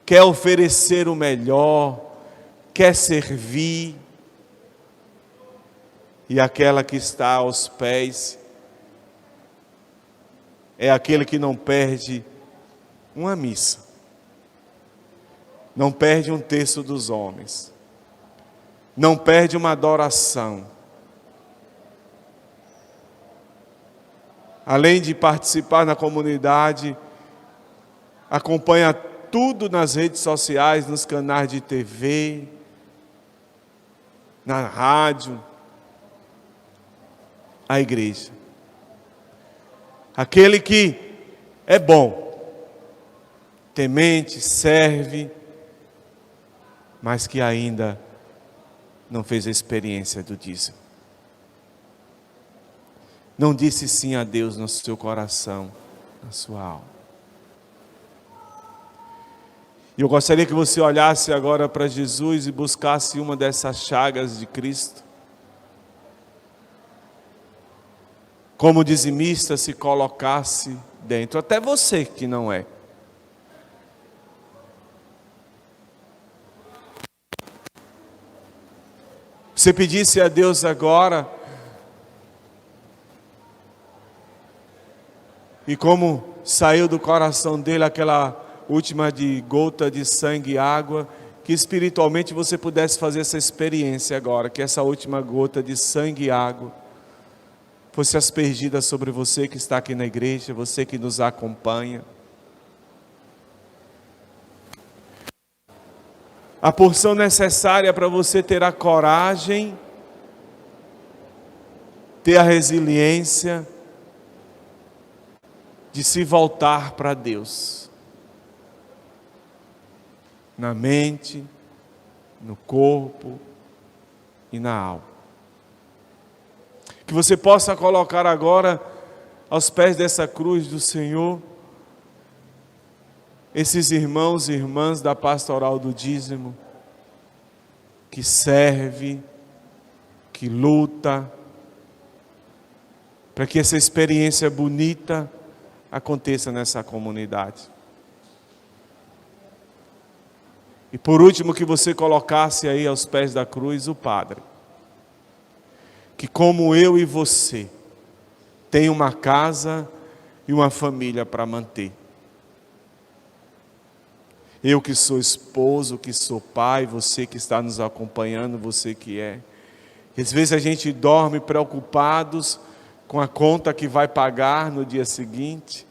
quer oferecer o melhor, quer servir, e aquela que está aos pés é aquele que não perde uma missa, não perde um terço dos homens, não perde uma adoração. Além de participar na comunidade, acompanha tudo nas redes sociais, nos canais de TV, na rádio, a igreja. Aquele que é bom, temente, serve, mas que ainda não fez a experiência do dízimo. Não disse sim a Deus no seu coração, na sua alma. E eu gostaria que você olhasse agora para Jesus e buscasse uma dessas chagas de Cristo. Como dizimista, se colocasse dentro, até você que não é. Você pedisse a Deus agora, e como saiu do coração dele aquela última gota de sangue e água, que espiritualmente você pudesse fazer essa experiência agora, que essa última gota de sangue e água fosse aspergida sobre você que está aqui na igreja, você que nos acompanha. A porção necessária para você ter a coragem, ter a resiliência de se voltar para Deus. Na mente, no corpo e na alma. Que você possa colocar agora aos pés dessa cruz do Senhor esses irmãos e irmãs da pastoral do dízimo, que serve, que luta, para que essa experiência bonita aconteça nessa comunidade. E por último, que você colocasse aí aos pés da cruz o Padre, que como eu e você, tem uma casa e uma família para manter. Eu que sou esposo, que sou pai, você que está nos acompanhando, você que é. Às vezes a gente dorme preocupados com a conta que vai pagar no dia seguinte,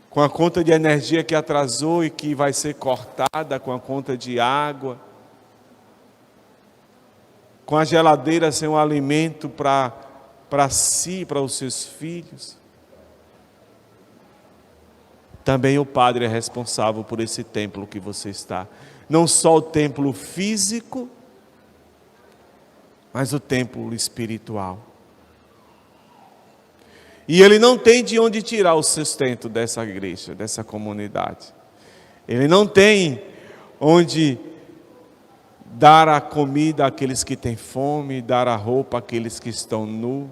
com a conta de energia que atrasou e que vai ser cortada, com a conta de água, com a geladeira sem um alimento para si, para os seus filhos. Também o Padre é responsável por esse templo que você está. Não só o templo físico, mas o templo espiritual. E Ele não tem de onde tirar o sustento dessa igreja, dessa comunidade. Ele não tem onde dar a comida àqueles que têm fome, dar a roupa àqueles que estão nus,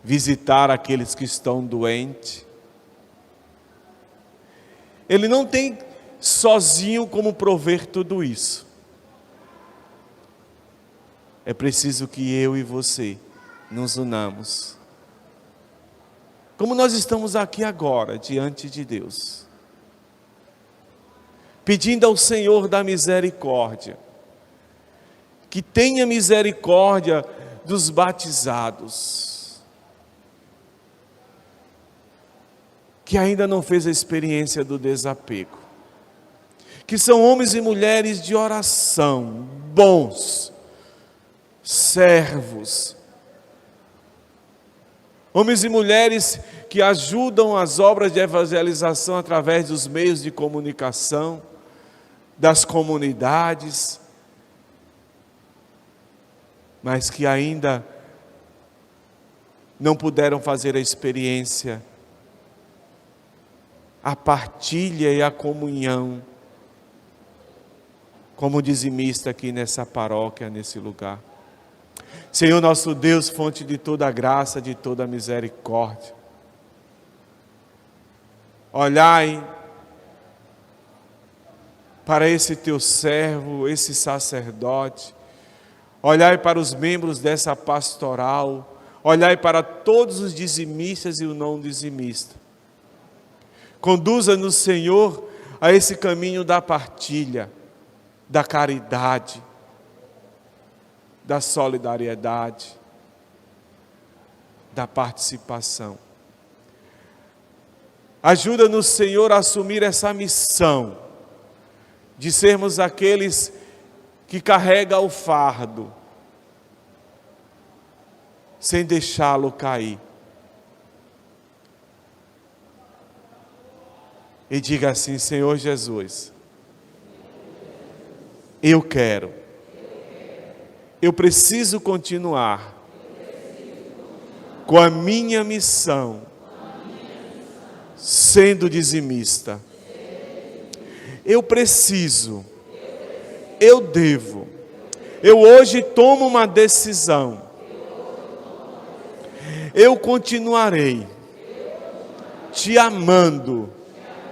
visitar aqueles que estão doentes. Ele não tem sozinho como prover tudo isso. É preciso que eu e você nos unamos. Como nós estamos aqui agora, diante de Deus, pedindo ao Senhor da misericórdia, que tenha misericórdia dos batizados, que ainda não fez a experiência do desapego, que são homens e mulheres de oração, bons, servos, homens e mulheres que ajudam as obras de evangelização através dos meios de comunicação, das comunidades, mas que ainda não puderam fazer a experiência, a partilha e a comunhão, como dizimista aqui nessa paróquia, nesse lugar. Senhor nosso Deus, fonte de toda a graça, de toda a misericórdia, olhai para esse teu servo, esse sacerdote, olhai para os membros dessa pastoral, olhai para todos os dizimistas e o não dizimista. Conduza-nos, Senhor, a esse caminho da partilha, da caridade, da solidariedade, da participação. Ajuda-nos, Senhor, a assumir essa missão de sermos aqueles que carregam o fardo, sem deixá-lo cair. E diga assim: Senhor Jesus, eu preciso continuar com a minha missão, sendo dizimista. Eu preciso, eu devo, eu hoje tomo uma decisão. Eu continuarei te amando,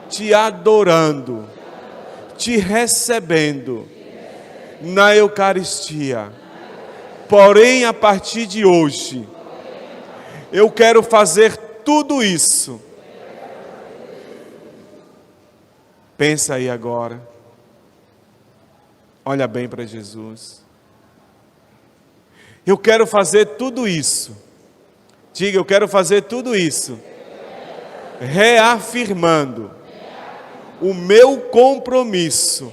te adorando, te recebendo na Eucaristia. Porém, a partir de hoje, eu quero fazer tudo isso. Pensa aí agora. Olha bem para Jesus. Eu quero fazer tudo isso. Diga, eu quero fazer tudo isso. Reafirmando o meu compromisso.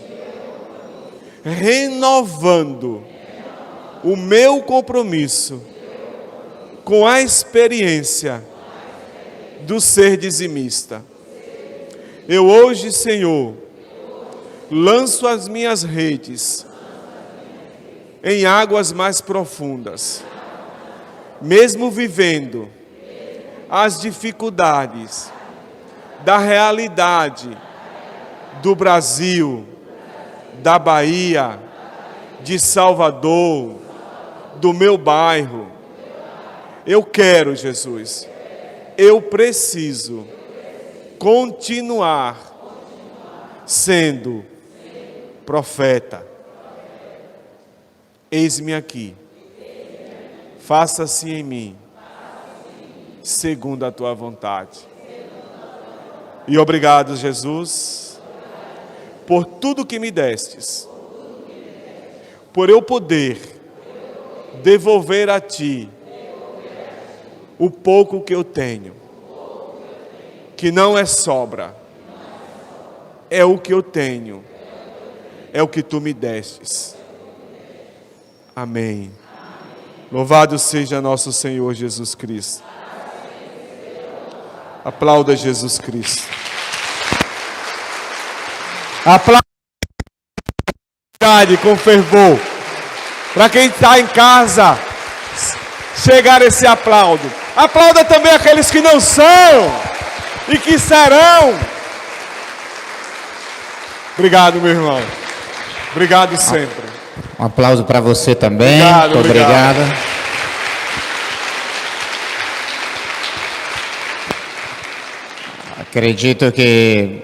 Renovando o meu compromisso com a experiência do ser dizimista. Eu hoje, Senhor, lanço as minhas redes em águas mais profundas, mesmo vivendo as dificuldades da realidade do Brasil, da Bahia, de Salvador, do meu bairro. Eu quero, Jesus, eu preciso continuar sendo profeta. Eis-me aqui, faça-se em mim, segundo a tua vontade. E obrigado, Jesus, por tudo que me destes, por eu poder devolver a ti o pouco que eu tenho, que não é sobra, é o que eu tenho, é o que tu me destes. Amém. Louvado seja nosso Senhor Jesus Cristo. Aplauda Jesus Cristo. Aplauda com fervor. Para quem está em casa, chegar esse aplauso. Aplauda também aqueles que não são e que serão. Obrigado, meu irmão. Obrigado sempre. Um aplauso para você também. Obrigado, muito obrigado. Acredito que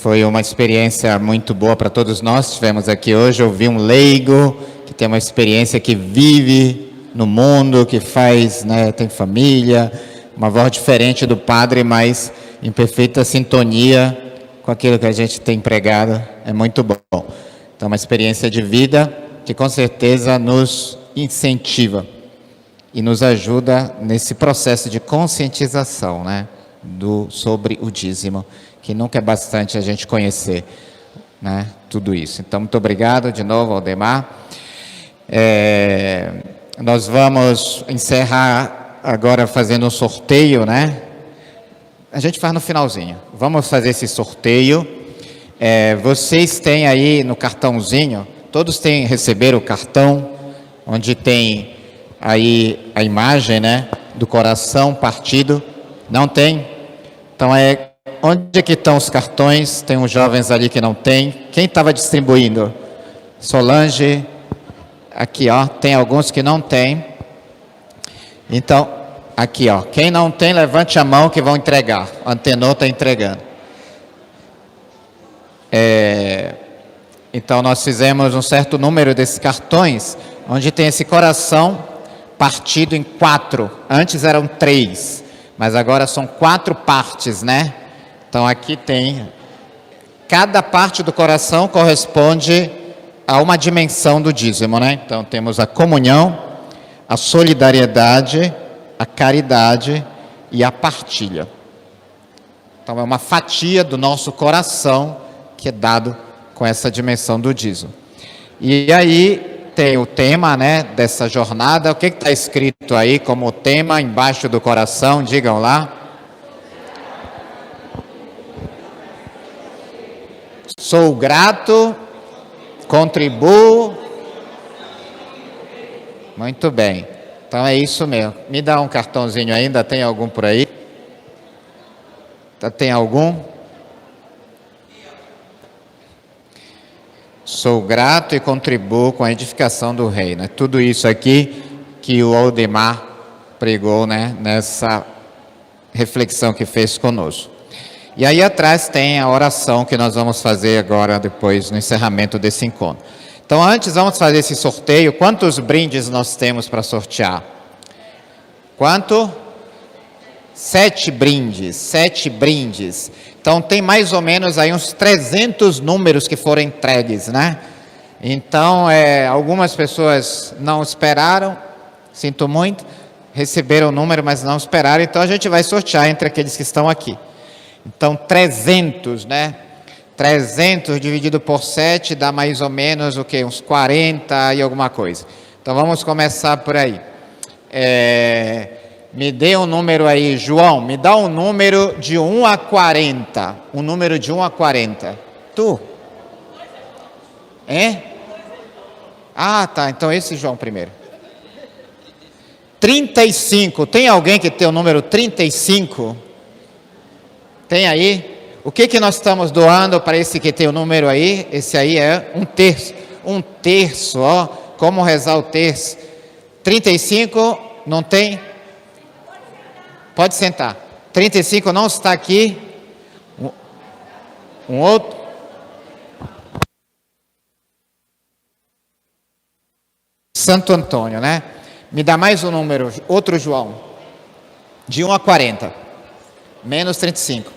foi uma experiência muito boa para todos nós. Estivemos aqui hoje, ouvi um leigo que tem uma experiência, que vive no mundo, que faz, né, tem família, uma voz diferente do padre, mas em perfeita sintonia com aquilo que a gente tem pregado. É muito bom. Então, uma experiência de vida que com certeza nos incentiva e nos ajuda nesse processo de conscientização, né, sobre o dízimo, que nunca é bastante a gente conhecer, né, tudo isso. Então, muito obrigado de novo, Aldemar. Nós vamos encerrar agora fazendo um sorteio, né? A gente faz no finalzinho. Vamos fazer esse sorteio. Vocês têm aí no cartãozinho, todos receberam o cartão, onde tem aí a imagem, né, do coração partido. Não tem? Então, onde é que estão os cartões? Tem uns jovens ali que não tem. Quem estava distribuindo? Solange. Aqui, ó, tem alguns que não tem. Então, aqui, ó, quem não tem, levante a mão que vão entregar. O Antenor está entregando. Então, nós fizemos um certo número desses cartões, onde tem esse coração partido em 4. Antes eram 3, mas agora são 4 partes, né? Então, aqui tem... Cada parte do coração corresponde a uma dimensão do dízimo, né? Então, temos a comunhão, a solidariedade, a caridade e a partilha. Então, é uma fatia do nosso coração que é dado com essa dimensão do dízimo. E aí tem o tema, né, dessa jornada. O que está escrito aí como tema embaixo do coração? Digam lá. Sou grato, contribuo. Muito bem. Então é isso mesmo. Me dá um cartãozinho ainda. Tem algum por aí? Tem algum? Sou grato e contribuo com a edificação do reino. É tudo isso aqui que o Aldemar pregou, né, nessa reflexão que fez conosco. E aí atrás tem a oração que nós vamos fazer agora, depois, no encerramento desse encontro. Então, antes, vamos fazer esse sorteio. Quantos brindes nós temos para sortear? Quanto? 7 brindes, 7 brindes. Então, tem mais ou menos aí uns 300 números que foram entregues, né? Então, algumas pessoas não esperaram, sinto muito, receberam o número, mas não esperaram. Então, a gente vai sortear entre aqueles que estão aqui. Então, 300, né? 300 dividido por 7 dá mais ou menos o quê? Uns 40 e alguma coisa. Então, vamos começar por aí. Me dê um número aí, João, me dá um número de 1 a 40. Um número de 1 a 40. Tu? Ah, tá, então esse João primeiro. 35, tem alguém que tem o número 35? Tem aí? O que nós estamos doando para esse que tem o número aí? Esse aí é 1/3. 1/3, ó, como rezar o terço. 35, não tem? Pode sentar. 35 não está aqui. Um outro. Santo Antônio, né? Me dá mais um número, outro João. De 1 a 40. Menos 35.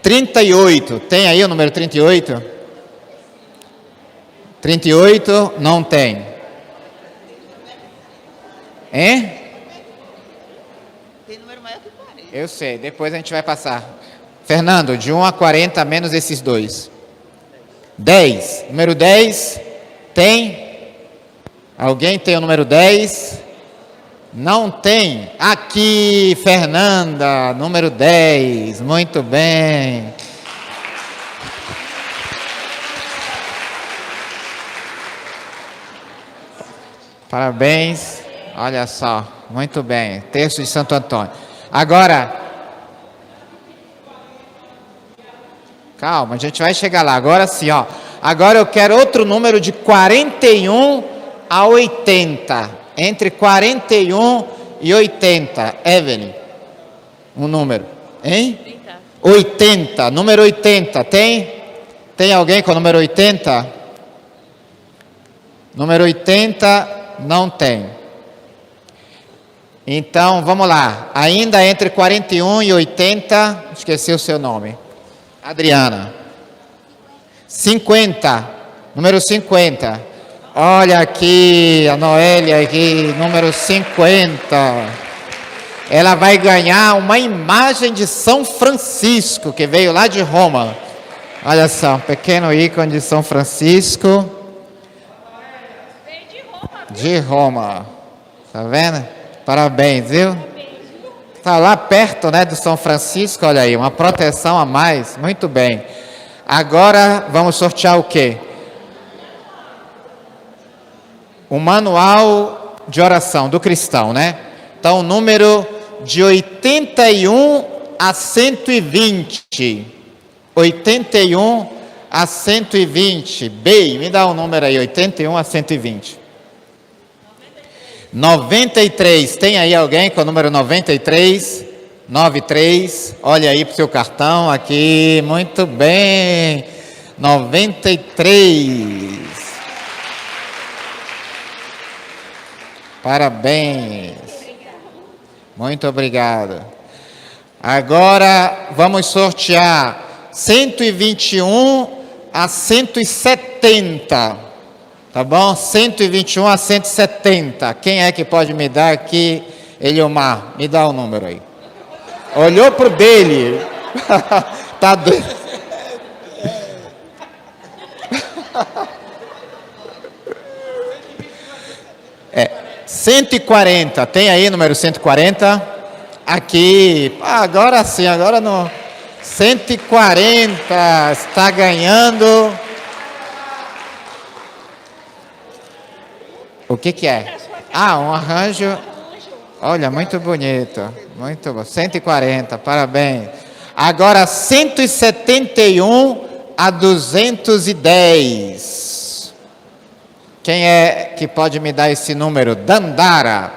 38. Tem aí o número 38? 38 não tem. Eu sei, depois a gente vai passar. Fernando, de 1 a 40 menos esses dois. 10. Número 10. Tem? Alguém tem o número 10? Não tem? Aqui, Fernanda, número 10. Muito bem. Parabéns. Olha só, muito bem. Terço de Santo Antônio. Agora, calma, a gente vai chegar lá. Agora sim, ó. Agora eu quero outro número de 41 a 80. Entre 41 e 80. Evelyn, um número. Hein? 80. Número 80. Tem? Tem alguém com o número 80? Número 80 não tem. Então, vamos lá. Ainda entre 41 e 80, esqueci o seu nome. Adriana. 50. Número 50. Olha aqui, a Noélia aqui, número 50. Ela vai ganhar uma imagem de São Francisco, que veio lá de Roma. Olha só, um pequeno ícone de São Francisco. De Roma. Tá vendo? Parabéns, viu? Está lá perto, né, do São Francisco, olha aí, uma proteção a mais. Muito bem. Agora vamos sortear o quê? O manual de oração do cristão, né? Então, o número de 81 a 120. 81 a 120. Bey, me dá o número aí, 81 a 120. 93, tem aí alguém com o número 93? 93, olha aí para o seu cartão aqui, muito bem. 93. Parabéns. Muito obrigado. Agora vamos sortear 121 a 170. Tá bom? 121 a 170. Quem é que pode me dar aqui? Eliomar, me dá o número aí. Olhou pro dele. Tá doido. É, 140. Tem aí número 140? Aqui. Agora sim, agora não. 140. Está ganhando. O que é? Ah, um arranjo. Olha, muito bonito. Muito bom. 140, parabéns. Agora 171 a 210. Quem é que pode me dar esse número? Dandara.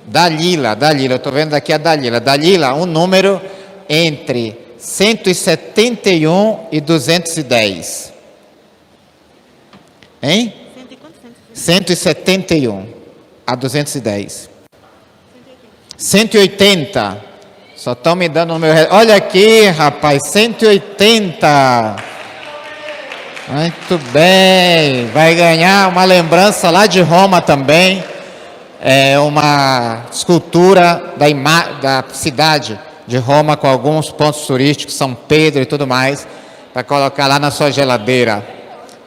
Dalila, eu estou vendo aqui a Dalila. Dalila, um número entre 171 e 210. Hein? 171 a 210. 180. Só estão me dando o meu. Olha aqui, rapaz, 180. Muito bem. Vai ganhar uma lembrança lá de Roma também. É uma escultura da cidade de Roma com alguns pontos turísticos, São Pedro e tudo mais, para colocar lá na sua geladeira.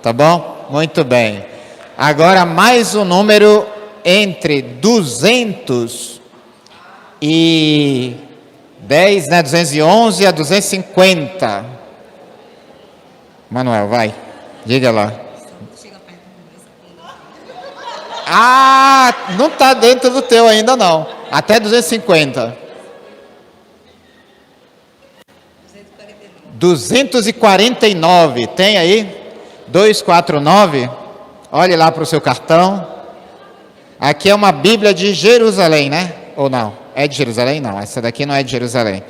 Tá bom? Muito bem. Agora mais um número entre 210, né? 211 a 250. Manuel, vai. Diga lá. Ah, não está dentro do teu ainda não. Até 250. 249. Tem aí? 249. Olhe lá para o seu cartão. Aqui é uma Bíblia de Jerusalém, né? Ou não? É de Jerusalém? Não, essa daqui não é de Jerusalém.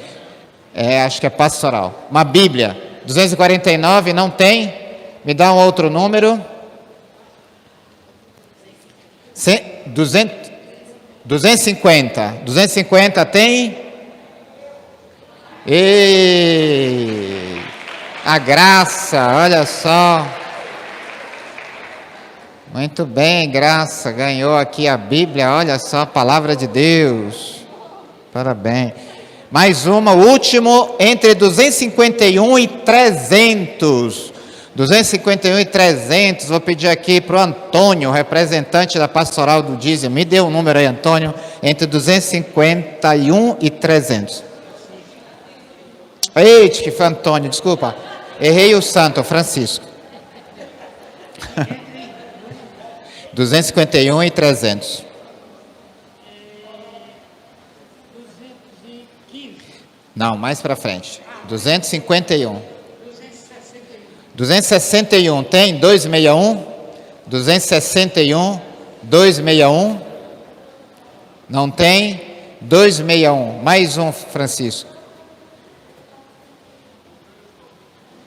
Acho que é pastoral. Uma Bíblia. 249, não tem? Me dá um outro número. 250. 250 tem? A graça, olha só. Muito bem, Graça, ganhou aqui a Bíblia, olha só, a palavra de Deus. Parabéns. Mais uma, o último, entre 251 e 300. 251 e 300, vou pedir aqui para o Antônio, representante da Pastoral do Dízimo. Me dê um número aí, Antônio, entre 251 e 300. Eita, que foi Antônio, desculpa. Errei o santo, Francisco. 251 e 300. 215. Não, mais para frente. 251. 261, tem? 261? 261, 261. Não tem? 261. Mais um, Francisco.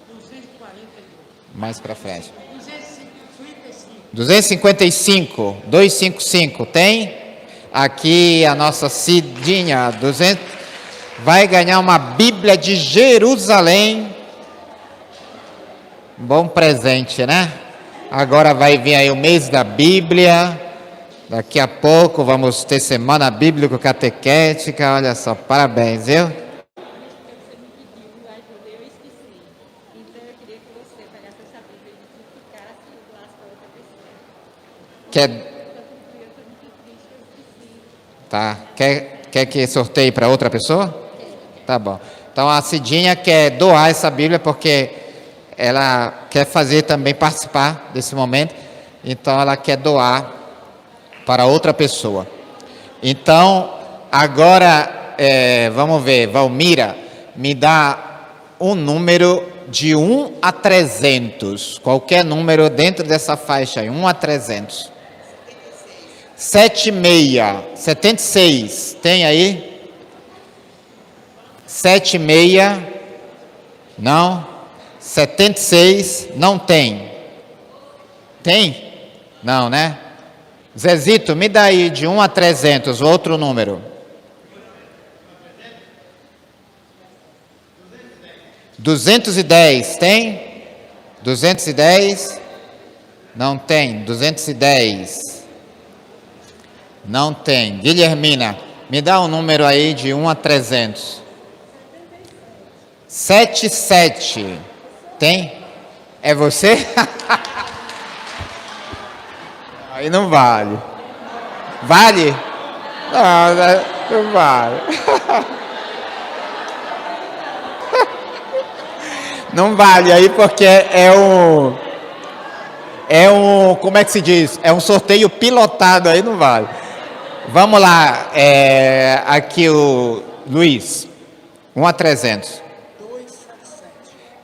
241. Mais para frente. 255, 255, tem? Aqui a nossa Cidinha, 200, vai ganhar uma Bíblia de Jerusalém. Bom presente, né? Agora vai vir aí o mês da Bíblia. Daqui a pouco vamos ter semana bíblica catequética. Olha só, parabéns, viu? Quer que sorteie para outra pessoa? Tá bom. Então a Cidinha quer doar essa Bíblia porque ela quer fazer também participar desse momento. Então ela quer doar para outra pessoa. Então agora vamos ver, Valmira, me dá um número de 1 a 300. Qualquer número dentro dessa faixa aí, 1 a 300. 76, 76, tem aí? 76, não? 76, não tem. Tem? Não, né? Zezito, me dá aí de 1 a 300, outro número. 210, tem? 210, não tem. 210. Não tem. Guilhermina, me dá um número aí de 1 a 300. 77. Tem? É você? Aí não vale. Vale? Não, não vale. Não vale aí porque como é que se diz? É um sorteio pilotado, aí não vale. Vamos lá, aqui o Luiz, 1 a 300.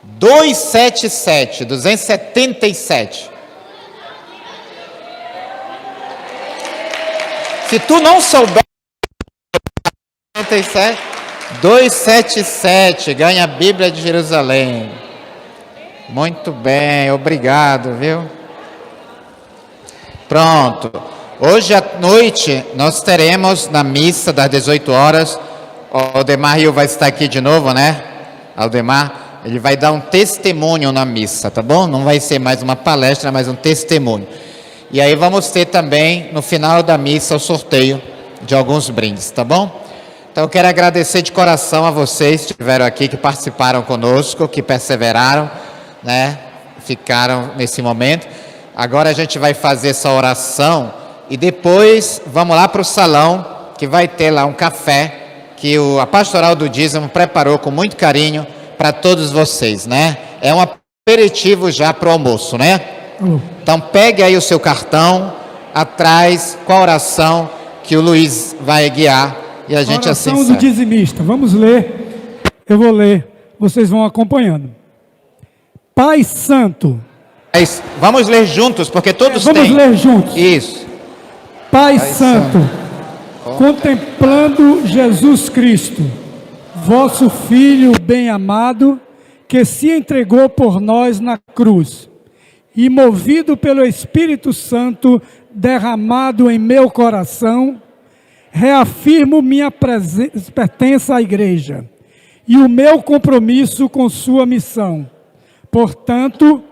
277, 277. Se tu não souber, 277, ganha a Bíblia de Jerusalém. Muito bem, obrigado, viu? Pronto. Hoje à noite nós teremos na missa das 18 horas, o Aldemar Rio vai estar aqui de novo, né? Aldemar, ele vai dar um testemunho na missa, tá bom? Não vai ser mais uma palestra, mas um testemunho. E aí vamos ter também, no final da missa, o sorteio de alguns brindes, tá bom? Então eu quero agradecer de coração a vocês que estiveram aqui, que participaram conosco, que perseveraram, né? Ficaram nesse momento. Agora a gente vai fazer essa oração e depois vamos lá para o salão, que vai ter lá um café que a Pastoral do Dízimo preparou com muito carinho para todos vocês, né? É um aperitivo já para o almoço, né? Então pegue aí o seu cartão, atrás, com a oração que o Luiz vai guiar e a gente assim oração do dizimista, vamos ler, eu vou ler, vocês vão acompanhando. Pai Santo. Vamos ler juntos, porque todos têm. Vamos ler juntos. Isso. Pai Santo, contemplando Jesus Cristo, vosso Filho bem-amado, que se entregou por nós na cruz, e movido pelo Espírito Santo derramado em meu coração, reafirmo minha pertença à Igreja e o meu compromisso com sua missão. Portanto,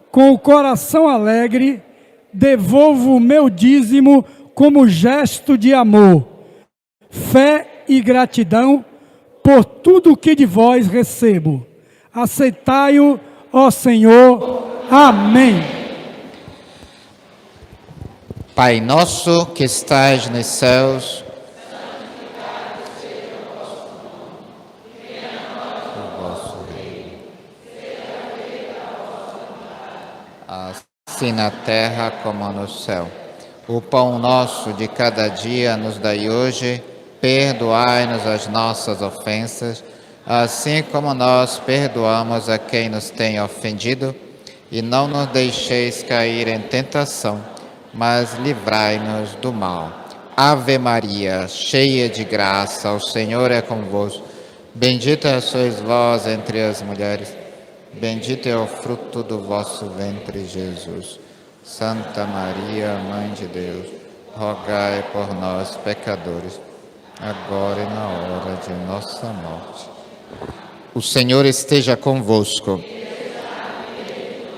com o coração alegre, devolvo o meu dízimo como gesto de amor, fé e gratidão por tudo o que de vós recebo. Aceitai-o, ó Senhor. Amém. Pai nosso que estais nos céus, assim na terra como no céu. O pão nosso de cada dia nos dai hoje, perdoai-nos as nossas ofensas, assim como nós perdoamos a quem nos tem ofendido, e não nos deixeis cair em tentação, mas livrai-nos do mal. Ave Maria, cheia de graça, o Senhor é convosco. Bendita sois vós entre as mulheres, bendito é o fruto do vosso ventre, Jesus. Santa Maria, Mãe de Deus, rogai por nós, pecadores, agora e na hora de nossa morte. O Senhor esteja convosco.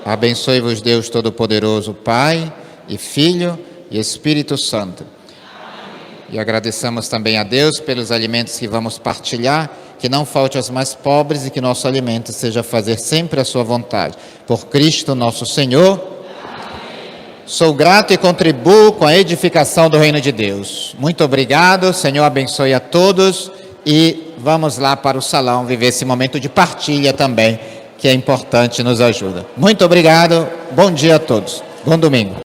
Abençoe-vos Deus Todo-Poderoso, Pai e Filho e Espírito Santo. E agradeçamos também a Deus pelos alimentos que vamos partilhar, que não falte aos mais pobres e que nosso alimento seja fazer sempre a sua vontade. Por Cristo nosso Senhor. Sou grato e contribuo com a edificação do reino de Deus. Muito obrigado, Senhor abençoe a todos e vamos lá para o salão viver esse momento de partilha também, que é importante e nos ajuda. Muito obrigado, bom dia a todos, bom domingo.